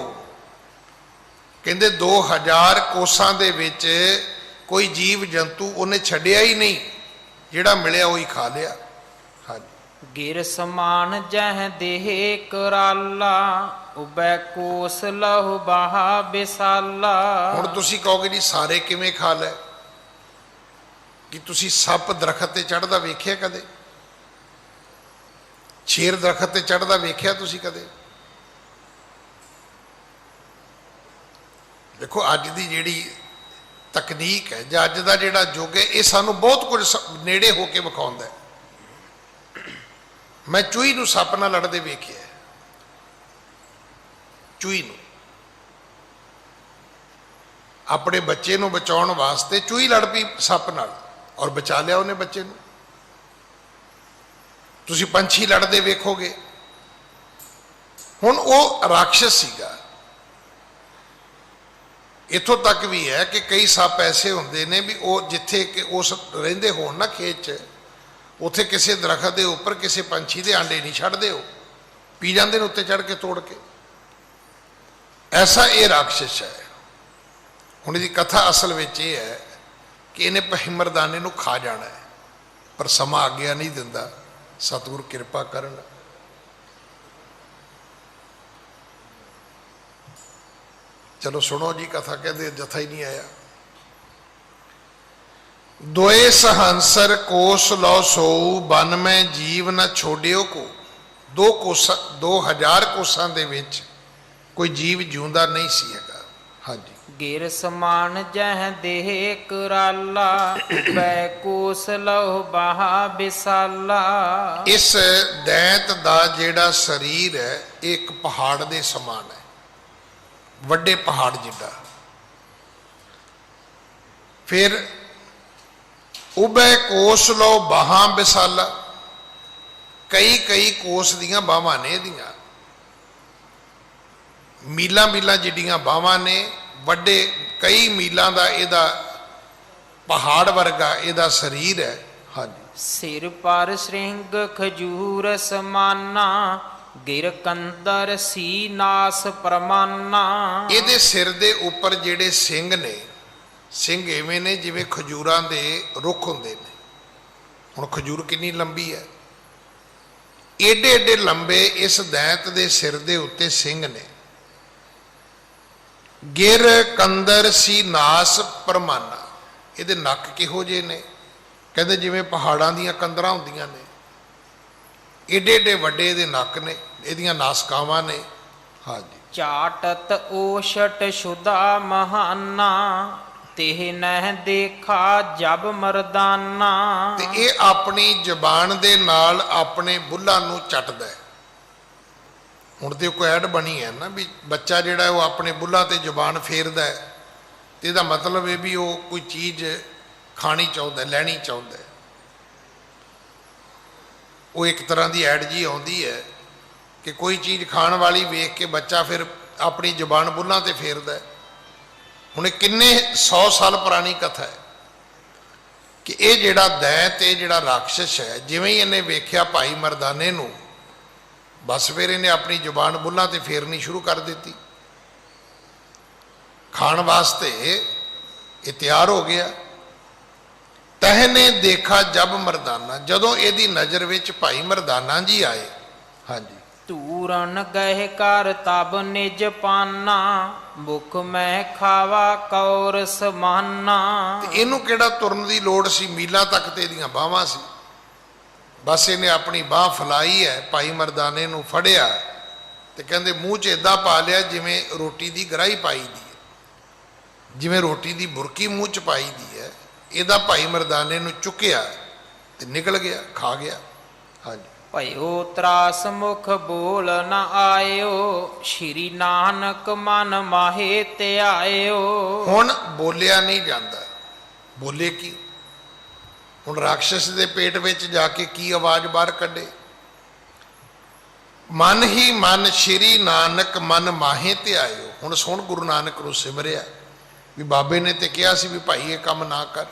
ਕਹਿੰਦੇ 2000 ਕੋਸਾਂ ਦੇ ਵਿੱਚ ਕੋਈ ਜੀਵ ਜੰਤੂ ਉਹਨੇ ਛੱਡਿਆ ਹੀ ਨਹੀਂ, ਜਿਹੜਾ ਮਿਲਿਆ ਉਹੀ ਖਾ ਲਿਆ। ਹਾਂਜੀ। ਗਿਰ ਸਮਾਨ ਜਹ ਦੇਹ ਕਰਾਲਾ, ਉਬੈ ਕੋਸ ਲਹੁ ਬਾਹਾ ਬਿਸਾਲਾ। ਹੁਣ ਤੁਸੀਂ ਕਹੋਗੇ ਜੀ ਸਾਰੇ ਕਿਵੇਂ ਖਾ ਲੈ? ਕਿ ਤੁਸੀਂ ਸੱਪ ਦਰਖਤ ਤੇ ਚੜ੍ਹਦਾ ਵੇਖਿਆ ਕਦੇ? ਸ਼ੇਰ ਦਰਖਤ ਤੇ ਚੜ੍ਹਦਾ ਵੇਖਿਆ ਤੁਸੀਂ ਕਦੇ? ਦੇਖੋ ਅੱਜ ਦੀ ਜਿਹੜੀ ਤਕਨੀਕ ਹੈ ਜਾਂ ਅੱਜ ਦਾ ਜਿਹੜਾ ਯੁੱਗ ਹੈ, ਇਹ ਸਾਨੂੰ ਬਹੁਤ ਕੁਝ ਨੇੜੇ ਹੋ ਕੇ ਵਿਖਾਉਂਦਾ ਹੈ। ਮੈਂ ਚੂਹੀ ਨੂੰ ਸੱਪ ਨਾਲ ਲੜਦੇ ਵੇਖਿਆ। ਚੂਹੀ ਨੂੰ, ਆਪਣੇ ਬੱਚੇ ਨੂੰ ਬਚਾਉਣ ਵਾਸਤੇ ਚੂਹੀ ਲੜ ਪਈ ਸੱਪ ਨਾਲ, ਔਰ ਬਚਾ ਲਿਆ ਉਹਨੇ ਬੱਚੇ ਨੂੰ। ਤੁਸੀਂ ਪੰਛੀ ਲੜਦੇ ਵੇਖੋਗੇ। ਹੁਣ ਉਹ ਰਾਖਸ਼ ਸੀਗਾ। ਇੱਥੋਂ ਤੱਕ ਵੀ ਹੈ ਕਿ ਕਈ ਸੱਪ ਐਸੇ ਹੁੰਦੇ ਨੇ ਵੀ ਉਹ ਜਿੱਥੇ ਕਿ ਉਸ ਰਹਿੰਦੇ ਹੋਣ ਨਾ ਖੇਤ 'ਚ, ਉੱਥੇ ਕਿਸੇ ਦਰਖਤ ਦੇ ਉੱਪਰ ਕਿਸੇ ਪੰਛੀ ਦੇ ਆਂਡੇ ਨਹੀਂ ਛੱਡਦੇ, ਉਹ ਪੀ ਜਾਂਦੇ ਨੇ ਉੱਤੇ ਚੜ੍ਹ ਕੇ ਤੋੜ ਕੇ। ਐਸਾ ਇਹ ਰਾਖਸ਼ ਹੈ। ਹੁਣ ਇਹਦੀ ਕਥਾ ਅਸਲ ਵਿੱਚ ਇਹ ਹੈ ਕਿ ਇਹਨੇ ਭਾਈ ਮਰਦਾਨੇ ਨੂੰ ਖਾ ਜਾਣਾ ਹੈ, ਪਰ ਸਮਾਂ ਆਗਿਆ ਨਹੀਂ ਦਿੰਦਾ। ਸਤਿਗੁਰ ਕਿਰਪਾ ਕਰਨ। ਚਲੋ ਸੁਣੋ ਜੀ ਕਥਾ। ਕਹਿੰਦੇ ਜਥਾ ਹੀ ਨਹੀਂ ਆਇਆ। ਦੋਏ ਸਹੰਸਰ ਕੋਸ ਲਓ ਸੋਊ, ਬਨ ਮੈਂ ਜੀਵ ਨ ਛੋੜਿਓ ਕੋ। 2000 ਕੋਸਾਂ ਦੇ ਵਿੱਚ ਕੋਈ ਜੀਵ ਜਿਉਂਦਾ ਨਹੀਂ ਸੀ ਹੈਗਾ। ਹਾਂਜੀ। ਗਿਰ ਸਮਾਨ ਜਹ ਦੇਹ ਕਰਾਲਾ, ਬੈ ਕੋਸ ਲਹੁ ਬਾਹਾ ਵਿਸਾਲਾ। ਇਸ ਦੈਂਤ ਦਾ ਜਿਹੜਾ ਸਰੀਰ ਹੈ ਇਹ ਇੱਕ ਪਹਾੜ ਦੇ ਸਮਾਨ ਹੈ, ਵੱਡੇ ਪਹਾੜ ਜਿੱਡਾ। ਫਿਰ ਉਬੈ ਕੋਸ ਲੋ ਬਾਹਾਂ ਵਿਸਾਲਾ, ਕਈ ਕੋਸ ਦੀਆਂ ਬਾਹਾਂ ਨੇ ਇਹਦੀਆਂ, ਮੀਲਾਂ ਜਿੱਡੀਆਂ ਬਾਹਾਂ ਨੇ, ਵੱਡੇ ਕਈ ਮੀਲਾਂ ਦਾ ਇਹਦਾ ਪਹਾੜ ਵਰਗਾ ਇਹਦਾ ਸਰੀਰ ਹੈ। ਹਾਂਜੀ। ਸਿਰ ਪਰ ਸ਼੍ਰਿੰਗ ਖਜੂਰ ਸਮਾਨਾ, ਗਿਰ ਕੰਦਰ ਸੀ ਨਾਸ ਪਰਮਾਨਾ। ਇਹਦੇ ਸਿਰ ਦੇ ਉੱਪਰ ਜਿਹੜੇ ਸਿੰਘ ਨੇ, ਸਿੰਘ ਐਵੇਂ ਨੇ ਜਿਵੇਂ ਖਜੂਰਾਂ ਦੇ ਰੁੱਖ ਹੁੰਦੇ ਨੇ। ਹੁਣ ਖਜੂਰ ਕਿੰਨੀ ਲੰਬੀ ਹੈ, ਏਡੇ ਏਡੇ ਲੰਬੇ ਇਸ ਦੈਂਤ ਦੇ ਸਿਰ ਦੇ ਉੱਤੇ ਸਿੰਘ ਨੇ। ਗਿਰ ਕੰਦਰ ਸੀ ਨਾਸ ਪਰਮਾਨਾ। ਇਹਦੇ ਨੱਕ ਕਿਹੋ ਜਿਹੇ ਨੇ? ਕਹਿੰਦੇ ਜਿਵੇਂ ਪਹਾੜਾਂ ਦੀਆਂ ਕੰਦਰਾਂ ਹੁੰਦੀਆਂ ਨੇ, ਏਡੇ ਏਡੇ ਵੱਡੇ ਇਹਦੇ ਨੱਕ ਨੇ, ਇਹਦੀਆਂ ਨਾਸਕਾਵਾਂ ਨੇ। ਹਾਂਜੀ। ਚਾਟਤ ਓਸ਼ਟ ਸ਼ੁਦਾ ਮਹਾਨਾ, ਤਿਹ ਨਹਿ ਦੇਖਾ ਜਬ ਮਰਦਾਨਾ। ਤੇ ਇਹ ਆਪਣੀ ਜ਼ਬਾਨ ਦੇ ਨਾਲ ਆਪਣੇ ਬੁੱਲਾਂ ਨੂੰ ਚੱਟਦਾ ਹੈ। ਹੁਣ ਤੇ ਕੋਈ ਐਡ ਬਣੀ ਹੈ ਨਾ ਵੀ ਬੱਚਾ ਜਿਹੜਾ ਉਹ ਆਪਣੇ ਬੁੱਲਾਂ ਤੇ ਜ਼ਬਾਨ ਫੇਰਦਾ ਹੈ, ਤੇ ਇਹਦਾ ਮਤਲਬ ਇਹ ਵੀ ਉਹ ਕੋਈ ਚੀਜ਼ ਖਾਣੀ ਚਾਹੁੰਦਾ, ਲੈਣੀ ਚਾਹੁੰਦਾ। ਉਹ ਇੱਕ ਤਰ੍ਹਾਂ ਦੀ ਐਡ ਜੀ ਆਉਂਦੀ ਹੈ ਕਿ ਕੋਈ ਚੀਜ਼ ਖਾਣ ਵਾਲੀ ਵੇਖ ਕੇ ਬੱਚਾ ਫਿਰ ਆਪਣੀ ਜ਼ਬਾਨ ਬੁੱਲਾਂ ਤੇ ਫੇਰਦਾ ਹੈ। ਹੁਣ ਇਹ ਕਿੰਨੇ 100 ਸਾਲ ਪੁਰਾਣੀ ਕਥਾ ਹੈ ਕਿ ਇਹ ਜਿਹੜਾ ਦੈਂਤ, ਇਹ ਜਿਹੜਾ ਰਾਖਸ਼ ਹੈ, ਜਿਵੇਂ ਹੀ ਇਹਨੇ ਵੇਖਿਆ ਭਾਈ ਮਰਦਾਨੇ ਨੂੰ, ਬਸ ਫਿਰ ਇਹਨੇ ਆਪਣੀ ਜ਼ੁਬਾਨ ਬੁੱਲਾਂ ਤੇ ਫੇਰਨੀ ਸ਼ੁਰੂ ਕਰ ਦਿੱਤੀ। ਖਾਣ ਵਾਸਤੇ ਇਹ ਤਿਆਰ ਹੋ ਗਿਆ। ਤਹ ਨੇ ਦੇਖਾ ਜਬ ਮਰਦਾਨਾ, ਜਦੋਂ ਇਹਦੀ ਨਜ਼ਰ ਵਿੱਚ ਭਾਈ ਮਰਦਾਨਾ ਜੀ ਆਏ। ਹਾਂਜੀ। ਧੂਰਨ ਗਹਿ ਕਰ ਤਬ ਨਿਜ ਪਾਨਾ, ਭੁਖ ਮੈਂ ਖਾਵਾ ਕੌਰ ਸਮਾਨਾ। ਤੇ ਇਹਨੂੰ ਕਿਹੜਾ ਤੁਰਨ ਦੀ ਲੋੜ ਸੀ, ਮੀਲਾਂ ਤੱਕ ਤੇ ਇਹਦੀਆਂ ਬਾਹਾਂ ਸੀ। ਬਸ ਇਹਨੇ ਆਪਣੀ ਬਾਹ ਫੈਲਾਈ ਹੈ, ਭਾਈ ਮਰਦਾਨੇ ਨੂੰ ਫੜਿਆ ਤੇ ਕਹਿੰਦੇ ਮੂੰਹ 'ਚ ਏਦਾਂ ਪਾ ਲਿਆ ਜਿਵੇਂ ਰੋਟੀ ਦੀ ਗਰਾਹੀ ਪਾਈ ਦੀ ਹੈ, ਜਿਵੇਂ ਰੋਟੀ ਦੀ ਬੁਰਕੀ ਮੂੰਹ 'ਚ ਪਾਈ ਦੀ ਹੈ। ਇਹਦਾ ਭਾਈ ਮਰਦਾਨੇ ਨੂੰ ਚੁੱਕਿਆ ਤੇ ਨਿਕਲ ਗਿਆ, ਖਾ ਗਿਆ। ਹਾਂਜੀ। ਭਇਓ ਤਰਾਸ ਮੁਖ ਬੋਲ ਨ ਆਇਓ, ਸ਼੍ਰੀ ਨਾਨਕ ਮਨ ਮਾਹੇ ਧਿਆਇਓ। ਹੁਣ ਬੋਲਿਆ ਨਹੀਂ ਜਾਂਦਾ। ਬੋਲੇ ਕੀ? ਹੁਣ ਰਾਖਸ਼ ਦੇ ਪੇਟ ਵਿੱਚ ਜਾ ਕੇ ਕੀ ਆਵਾਜ਼ ਬਾਹਰ ਕੱਢੇ? ਮਨ ਹੀ ਮਨ ਸ਼੍ਰੀ ਨਾਨਕ ਮਨ ਮਾਹੇ ਧਿਆਇਓ। ਹੁਣ ਸੁਣ, ਗੁਰੂ ਨਾਨਕ ਨੂੰ ਸਿਮਰਿਆ ਵੀ ਬਾਬੇ ਨੇ ਤੇ ਕਿਹਾ ਸੀ ਵੀ ਭਾਈ ਇਹ ਕੰਮ ਨਾ ਕਰ।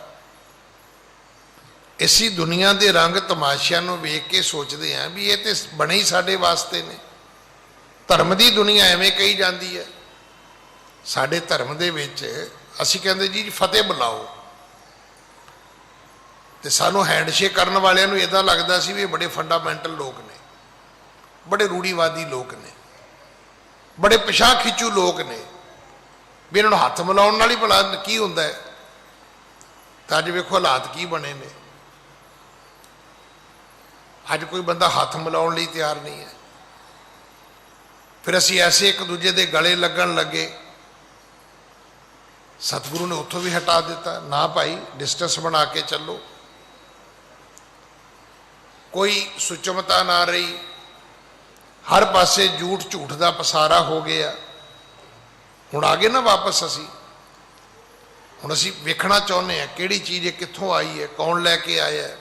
ਇਸੀ ਦੁਨੀਆ ਦੇ ਰੰਗ ਤਮਾਸ਼ਿਆਂ ਨੂੰ ਵੇਖ ਕੇ ਸੋਚਦੇ ਹਾਂ ਵੀ ਇਹ ਤੇ ਬਣੇ ਹੀ ਸਾਡੇ ਵਾਸਤੇ ਨੇ। ਧਰਮ ਦੀ ਦੁਨੀਆ ਐਵੇਂ ਕਹੀ ਜਾਂਦੀ ਹੈ। ਸਾਡੇ ਧਰਮ ਦੇ ਵਿੱਚ ਅਸੀਂ ਕਹਿੰਦੇ ਜੀ ਫਤਿਹ ਬੁਲਾਓ, ਤੇ ਸਾਨੂੰ ਹੈਂਡਸ਼ੇਕ ਕਰਨ ਵਾਲਿਆਂ ਨੂੰ ਇੱਦਾਂ ਲੱਗਦਾ ਸੀ ਵੀ ਇਹ ਬੜੇ ਫੰਡਾਮੈਂਟਲ ਲੋਕ ਨੇ, ਬੜੇ ਰੂੜੀਵਾਦੀ ਲੋਕ ਨੇ, ਬੜੇ ਪਿਛਾਂਹ ਖਿੱਚੂ ਲੋਕ ਨੇ, ਵੀ ਇਹਨਾਂ ਨੂੰ ਹੱਥ ਮਿਲਾਉਣ ਨਾਲ ਹੀ ਭਲਾ ਕੀ ਹੁੰਦਾ ਹੈ। ਤਾਂ ਅੱਜ ਵੇਖੋ ਹਾਲਾਤ ਕੀ ਬਣੇ ਨੇ। ਅੱਜ ਕੋਈ ਬੰਦਾ ਹੱਥ ਮਿਲਾਉਣ ਲਈ ਤਿਆਰ ਨਹੀਂ ਹੈ। ਫਿਰ ਅਸੀਂ ਐਸੇ ਇੱਕ ਦੂਜੇ ਦੇ ਗਲੇ ਲੱਗਣ ਲੱਗੇ। ਸਤਿਗੁਰੂ ਨੇ ਉੱਥੋਂ ਵੀ ਹਟਾ ਦਿੱਤਾ, ਨਾ ਭਾਈ ਡਿਸਟੈਂਸ ਬਣਾ ਕੇ ਚੱਲੋ। ਕੋਈ ਸੁਚਮਤਾ ਨਾ ਰਹੀ, ਹਰ ਪਾਸੇ ਝੂਠ ਦਾ ਪਸਾਰਾ ਹੋ ਗਿਆ। ਹੁਣ ਆ ਗਏ ਨਾ ਵਾਪਸ ਅਸੀਂ। ਹੁਣ ਅਸੀਂ ਵੇਖਣਾ ਚਾਹੁੰਦੇ ਹਾਂ ਕਿਹੜੀ ਚੀਜ਼ ਹੈ, ਕਿੱਥੋਂ ਆਈ ਹੈ, ਕੌਣ ਲੈ ਕੇ ਆਇਆ ਹੈ,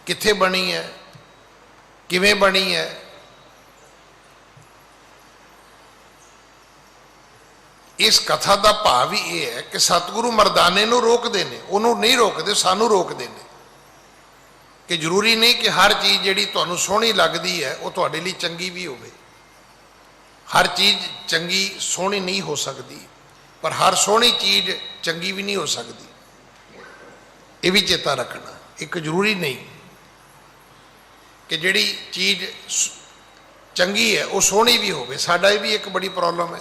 ਕਿੱਥੇ ਬਣੀ ਹੈ। ਕਿਵੇਂ ਬਣੀ ਹੈ? ਇਸ ਕਥਾ ਦਾ ਭਾਵ ਹੀ ਇਹ ਹੈ ਕਿ ਸਤਿਗੁਰੂ ਮਰਦਾਨੇ ਨੂੰ ਰੋਕਦੇ ਨੇ, ਉਹਨੂੰ ਨਹੀਂ ਰੋਕਦੇ, ਸਾਨੂੰ ਰੋਕਦੇ ਨੇ ਕਿ ਜ਼ਰੂਰੀ ਨਹੀਂ ਕਿ ਹਰ ਚੀਜ਼ ਜਿਹੜੀ ਤੁਹਾਨੂੰ ਸੋਹਣੀ ਲੱਗਦੀ ਹੈ ਉਹ ਤੁਹਾਡੇ ਲਈ ਚੰਗੀ ਵੀ ਹੋਵੇ। ਹਰ ਚੀਜ਼ ਚੰਗੀ ਸੋਹਣੀ ਨਹੀਂ ਹੋ ਸਕਦੀ, ਪਰ ਹਰ ਸੋਹਣੀ ਚੀਜ਼ ਚੰਗੀ ਵੀ ਨਹੀਂ ਹੋ ਸਕਦੀ। ਇਹ ਵੀ ਚੇਤਾ ਰੱਖਣਾ। ਇੱਕ ਜ਼ਰੂਰੀ ਨਹੀਂ ਕਿ ਜਿਹੜੀ ਚੀਜ਼ ਚੰਗੀ ਹੈ ਉਹ ਸੋਹਣੀ ਵੀ ਹੋਵੇ। ਸਾਡਾ ਇਹ ਵੀ ਇੱਕ ਬੜੀ ਪ੍ਰੋਬਲਮ ਹੈ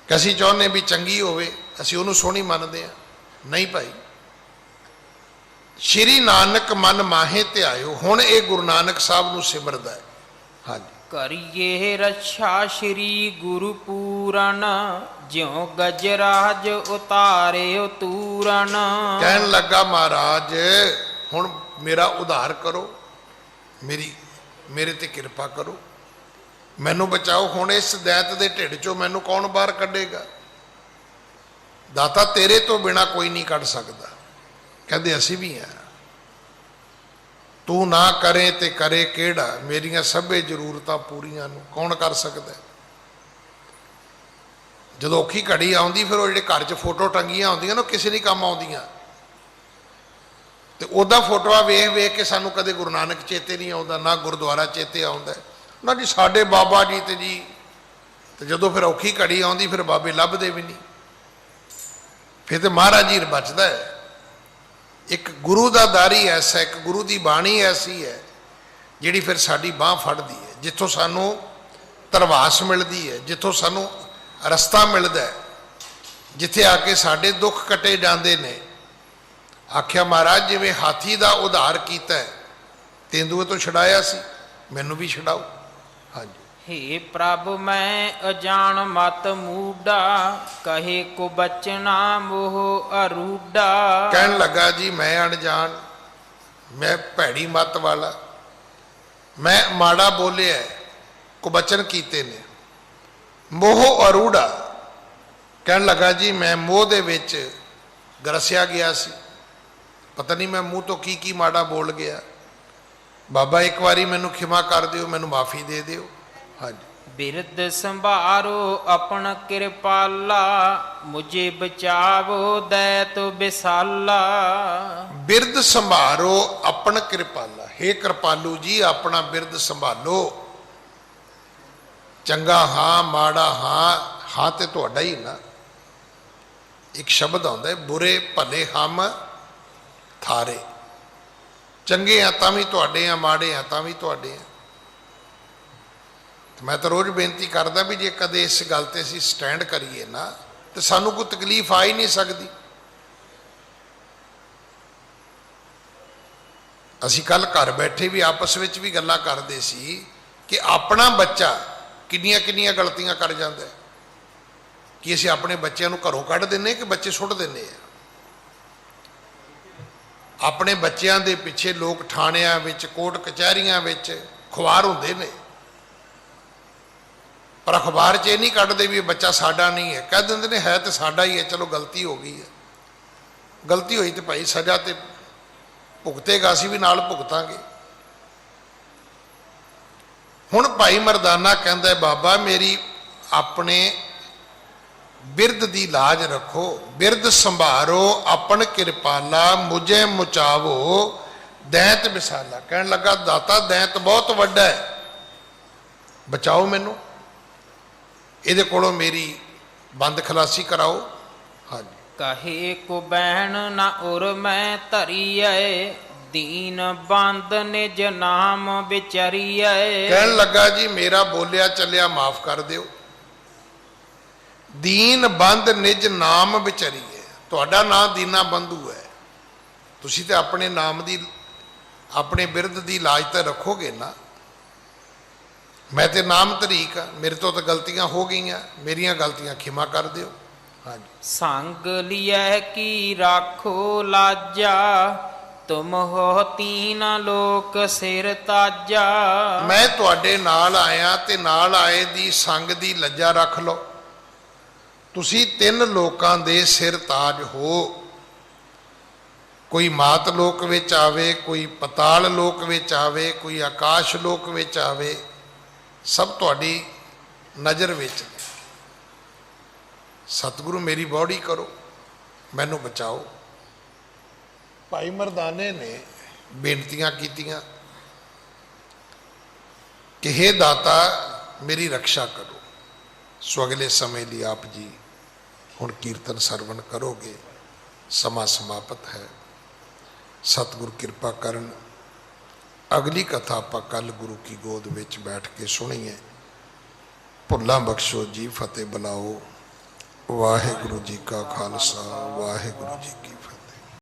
ਕਿ ਅਸੀਂ ਚਾਹੁੰਦੇ ਵੀ ਚੰਗੀ ਹੋਵੇ, ਅਸੀਂ ਉਹਨੂੰ ਸੋਹਣੀ ਮੰਨਦੇ ਹਾਂ। ਨਹੀਂ ਭਾਈ, ਸ਼੍ਰੀ ਨਾਨਕ ਮਨ ਮਾਹੇ ਧਿਆਇਓ, ਹੁਣ ਇਹ ਗੁਰੂ ਨਾਨਕ ਸਾਹਿਬ ਨੂੰ ਸਿਮਰਦਾ ਹੈ। ਹਾਂਜੀ, ਕਰੀਏ ਰੱਛਾ ਸ਼੍ਰੀ ਗੁਰੂ ਪੂਰਨ, ਜਿਉ ਗਜਰਾਜ ਉਤਾਰਿਓ ਤੂਰਨ। ਕਹਿਣ ਲੱਗਾ ਮਹਾਰਾਜ ਹੁਣ ਮੇਰਾ ਉਧਾਰ ਕਰੋ, ਮੇਰੇ ਤੇ ਕਿਰਪਾ ਕਰੋ, ਮੈਨੂੰ ਬਚਾਓ। ਹੁਣ ਇਸ ਦੈਤ ਦੇ ਢਿੱਡ ਚੋਂ ਮੈਨੂੰ ਕੌਣ ਬਾਹਰ ਕੱਢੇਗਾ? ਦਾਤਾ ਤੇਰੇ ਤੋਂ ਬਿਨਾ ਕੋਈ ਨਹੀਂ ਕੱਢ ਸਕਦਾ। ਕਹਿੰਦੇ ਅਸੀਂ ਵੀ ਹਾਂ। ਤੂੰ ਨਾ ਕਰੇ ਤੇ ਕਰੇ ਕਿਹੜਾ, ਮੇਰੀਆਂ ਸਭੇ ਜ਼ਰੂਰਤਾਂ ਪੂਰੀਆਂ ਨੂੰ ਕੌਣ ਕਰ ਸਕਦਾ? ਜਦੋਂ ਔਖੀ ਘੜੀ ਆਉਂਦੀ ਫਿਰ ਉਹ ਜਿਹੜੇ ਘਰ 'ਚ ਫੋਟੋ ਟੰਗੀਆਂ ਹੁੰਦੀਆਂ ਨਾ, ਕਿਸੇ ਨਹੀਂ ਕੰਮ ਆਉਂਦੀਆਂ। ਤੇ ਉਹਦਾ ਫੋਟੋਆਂ ਵੇਖ ਵੇਖ ਕੇ ਸਾਨੂੰ ਕਦੇ ਗੁਰੂ ਨਾਨਕ ਚੇਤੇ ਨਹੀਂ ਆਉਂਦਾ, ਨਾ ਗੁਰਦੁਆਰਾ ਚੇਤੇ ਆਉਂਦਾ, ਨਾ ਜੀ ਸਾਡੇ ਬਾਬਾ ਜੀ ਤੇ ਜੀ। ਤੇ ਜਦੋਂ ਫਿਰ ਔਖੀ ਘੜੀ ਆਉਂਦੀ ਫਿਰ ਬਾਬੇ ਲੱਭਦੇ ਵੀ ਨਹੀਂ। ਫਿਰ ਤੇ ਮਹਾਰਾਜ ਜੀ ਬਚਦਾ ਹੈ। ਇੱਕ ਗੁਰੂ ਦਾ ਦਾਰੀ ਐਸਾ, ਇੱਕ ਗੁਰੂ ਦੀ ਬਾਣੀ ਐਸੀ ਹੈ ਜਿਹੜੀ ਫਿਰ ਸਾਡੀ ਬਾਂਹ ਫੜਦੀ ਹੈ, ਜਿੱਥੋਂ ਸਾਨੂੰ ਧਰਵਾਸ ਮਿਲਦੀ ਹੈ, ਜਿੱਥੋਂ ਸਾਨੂੰ ਰਸਤਾ ਮਿਲਦਾ ਹੈ, ਜਿੱਥੇ ਆ ਕੇ ਸਾਡੇ ਦੁੱਖ ਕੱਟੇ ਜਾਂਦੇ ਨੇ। ਆਖਿਆ ਮਹਾਰਾਜ ਜਿਵੇਂ ਹਾਥੀ ਦਾ ਉਧਾਰ ਕੀਤਾ ਹੈ, ਤੇਂਦੂਏ ਤੋਂ ਛਡਾਇਆ ਸੀ, ਮੈਨੂੰ ਵੀ ਛਡਾਓ। ਹਾਂਜੀ, ਹੇ ਪ੍ਰਭ ਮੈਂ ਅਜਾਣ ਮਤ ਮੂਡਾ, ਕਹੇ ਕੋ ਬਚਨਾ ਮੋਹ ਅਰੂਡਾ। ਕਹਿਣ ਲੱਗਾ ਜੀ ਮੈਂ ਅਣਜਾਣ, ਮੈਂ ਭੈੜੀ ਮਤ ਵਾਲਾ, ਮੈਂ ਮਾੜਾ ਬੋਲਿਆ, ਕੁਬਚਨ ਕੀਤੇ ਨੇ। ਮੋਹ ਅਰੂੜਾ, ਕਹਿਣ ਲੱਗਾ ਜੀ ਮੈਂ ਮੋਹ ਦੇ ਵਿੱਚ ਗਰਸਿਆ ਗਿਆ ਸੀ, ਪਤਾ ਨਹੀਂ ਮੈਂ ਮੂੰਹ ਤੋਂ ਕੀ ਕੀ ਮਾੜਾ ਬੋਲ ਗਿਆ। ਬਾਬਾ ਇੱਕ ਵਾਰੀ ਮੈਨੂੰ ਖਿਮਾ ਕਰ ਦਿਓ, ਮੈਨੂੰ ਮਾਫੀ ਦੇ ਦਿਓ। ਹਾਂਜੀ, ਬਿਰਧ ਸੰਭਾਰੋ ਆਪਣ ਕਿਰਪਾਲਾ, ਮੁਝੇ ਬਚਾਵੋ ਦੈਤ ਵਿਸਾਲਾ। ਬਿਰਧ ਸੰਭਾਰੋ ਆਪਣ ਕਿਰਪਾਲਾ, ਹੇ ਕਿਰਪਾਲੂ ਜੀ ਆਪਣਾ ਬਿਰਧ ਸੰਭਾਲੋ। ਚੰਗਾ ਹਾਂ ਮਾੜਾ ਹਾਂ, ਹਾਂ ਤੇ ਤੁਹਾਡਾ ਹੀ ਨਾ। ਇੱਕ ਸ਼ਬਦ ਆਉਂਦਾ ਹੈ ਬੁਰੇ ਭਲੇ ਹਮ ਥਾਰੇ। ਚੰਗੇ ਆ ਤਾਂ ਵੀ ਤੁਹਾਡੇ ਆ, ਮਾੜੇ ਆ ਤਾਂ ਵੀ ਤੁਹਾਡੇ ਆ। ਮੈਂ ਤਾਂ ਰੋਜ਼ ਬੇਨਤੀ ਕਰਦਾ ਵੀ ਜੇ ਕਦੇ ਇਸ ਗੱਲ ਤੇ ਅਸੀਂ ਸਟੈਂਡ ਕਰੀਏ ਨਾ ਤੇ ਸਾਨੂੰ ਕੋਈ ਤਕਲੀਫ ਆ ਹੀ ਨਹੀਂ ਸਕਦੀ। ਅਸੀਂ ਕੱਲ ਘਰ ਬੈਠੇ ਵੀ ਆਪਸ ਵਿੱਚ ਵੀ ਗੱਲਾਂ ਕਰਦੇ ਸੀ ਕਿ ਆਪਣਾ ਬੱਚਾ ਕਿੰਨੀਆਂ ਕਿੰਨੀਆਂ ਗਲਤੀਆਂ ਕਰ ਜਾਂਦਾ ਹੈ। ਕਿ ਅਸੀਂ ਆਪਣੇ ਬੱਚਿਆਂ ਨੂੰ ਘਰੋਂ ਕੱਢ ਦਿੰਦੇ ਕਿ ਬੱਚੇ ਸੁੱਟ ਦਿੰਦੇ ਆ। ਆਪਣੇ ਬੱਚਿਆਂ ਦੇ ਪਿੱਛੇ ਲੋਕ ਥਾਣਿਆਂ ਵਿੱਚ, ਕੋਰਟ ਕਚਹਿਰੀਆਂ ਵਿੱਚ ਖੁਆਰ ਹੁੰਦੇ ਨੇ, ਪਰ ਅਖਬਾਰ 'ਚ ਇਹ ਨਹੀਂ ਕੱਢਦੇ ਵੀ ਇਹ ਬੱਚਾ ਸਾਡਾ ਨਹੀਂ ਹੈ। ਕਹਿ ਦਿੰਦੇ ਨੇ ਹੈ ਤੇ ਸਾਡਾ ਹੀ ਹੈ, ਚਲੋ ਗਲਤੀ ਹੋ ਗਈ ਹੈ। ਗਲਤੀ ਹੋਈ ਤੇ ਭਾਈ ਸਜ਼ਾ ਤੇ ਭੁਗਤੇਗਾ, ਅਸੀਂ ਵੀ ਨਾਲ ਭੁਗਤਾਂਗੇ। ਹੁਣ ਭਾਈ ਮਰਦਾਨਾ ਕਹਿੰਦਾ ਬਾਬਾ ਮੇਰੀ ਆਪਣੇ ਬਿਰਧ ਦੀ ਲਾਜ ਰੱਖੋ। ਬਿਰਧ ਸੰਭਾਰੋ ਆਪਣ ਕਿਰਪਾਲਾ, ਮੁਝੇ ਮੁਚਾਵੋ ਦੈਂਤ ਵਿਸਾਲਾ। ਕਹਿਣ ਲੱਗਾ ਦਾਤਾ ਦੈਂਤ ਬਹੁਤ ਵੱਡਾ ਹੈ, ਬਚਾਓ ਮੈਨੂੰ, ਇਹਦੇ ਕੋਲੋਂ ਮੇਰੀ ਬੰਦ ਖਲਾਸੀ ਕਰਾਓ। ਹਾਂਜੀ, ਕਹੇ ਕੋ ਬਹਿਣ ਨਾ ਉਰ ਮੈਂ ਧਰੀਐ, ਦੀਨ ਬੰਦ ਨਿਜ ਨਾਮ ਵਿਚਰੀਐ। ਕਹਿਣ ਲੱਗਾ ਜੀ ਮੇਰਾ ਬੋਲਿਆ ਚੱਲਿਆ ਮਾਫ ਕਰ ਦਿਓ। ਦੀਨ ਬੰਦ ਨਿਜ ਨਾਮ ਵਿਚਰੀਐ, ਤੁਹਾਡਾ ਨਾਮ ਦੀਨਾ ਬੰਧੂ ਹੈ। ਤੁਸੀਂ ਤੇ ਆਪਣੇ ਨਾਮ ਦੀ, ਆਪਣੇ ਬਿਰਧ ਦੀ ਲਾਜ ਤਾਂ ਰੱਖੋਗੇ ਨਾ। ਮੈਂ ਤੇ ਨਾਮ ਤਰੀਕ ਆ, ਮੇਰੇ ਤੋਂ ਤਾਂ ਗਲਤੀਆਂ ਹੋ ਗਈਆਂ, ਮੇਰੀਆਂ ਗਲਤੀਆਂ ਖਿਮਾ ਕਰ ਦਿਓ। ਹਾਂਜੀ, ਸੰਗ ਲਿਐ ਕੀ ਰਾਖੋ ਲਾਜਾ, ਤੁਮ ਹੋ ਤੀਨ ਲੋਕ ਸਿਰ ਤਾਜਾ। ਮੈਂ ਤੁਹਾਡੇ ਨਾਲ ਆਇਆ ਤੇ ਨਾਲ ਆਏ ਦੀ ਸੰਗ ਦੀ ਲੱਜਾ ਰੱਖ ਲਓ। ਤੁਸੀਂ 3 ਲੋਕਾਂ ਦੇ ਸਿਰ ਤਾਜ ਹੋ। ਕੋਈ ਮਾਤ ਲੋਕ ਵਿੱਚ ਆਵੇ, ਕੋਈ ਪਤਾਲ ਲੋਕ ਵਿੱਚ ਆਵੇ, ਕੋਈ ਆਕਾਸ਼ ਲੋਕ ਵਿੱਚ ਆਵੇ, ਸਭ ਤੁਹਾਡੀ ਨਜ਼ਰ ਵਿੱਚ ਨੇ। ਸਤਿਗੁਰੂ ਮੇਰੀ ਬੌੜੀ ਕਰੋ, ਮੈਨੂੰ ਬਚਾਓ। ਭਾਈ ਮਰਦਾਨੇ ਨੇ ਬੇਨਤੀਆਂ ਕੀਤੀਆਂ ਕਿ ਹੇ ਦਾਤਾ ਮੇਰੀ ਰੱਖਿਆ ਕਰੋ। ਸੋ ਅਗਲੇ ਸਮੇਂ ਲਈ ਆਪ ਜੀ ਹੁਣ ਕੀਰਤਨ ਸਰਵਣ ਕਰੋਗੇ, ਸਮਾਂ ਸਮਾਪਤ ਹੈ। ਸਤਿਗੁਰ ਕਿਰਪਾ ਕਰਨ, ਅਗਲੀ ਕਥਾ ਆਪਾਂ ਕੱਲ ਗੁਰੂ ਕੀ ਗੋਦ ਵਿੱਚ ਬੈਠ ਕੇ ਸੁਣੀਏ। ਭੁੱਲਾਂ ਬਖਸ਼ੋ ਜੀ, ਫਤਿਹ ਬੁਲਾਓ। ਵਾਹਿਗੁਰੂ ਜੀ ਕਾ ਖਾਲਸਾ, ਵਾਹਿਗੁਰੂ ਜੀ ਕੀ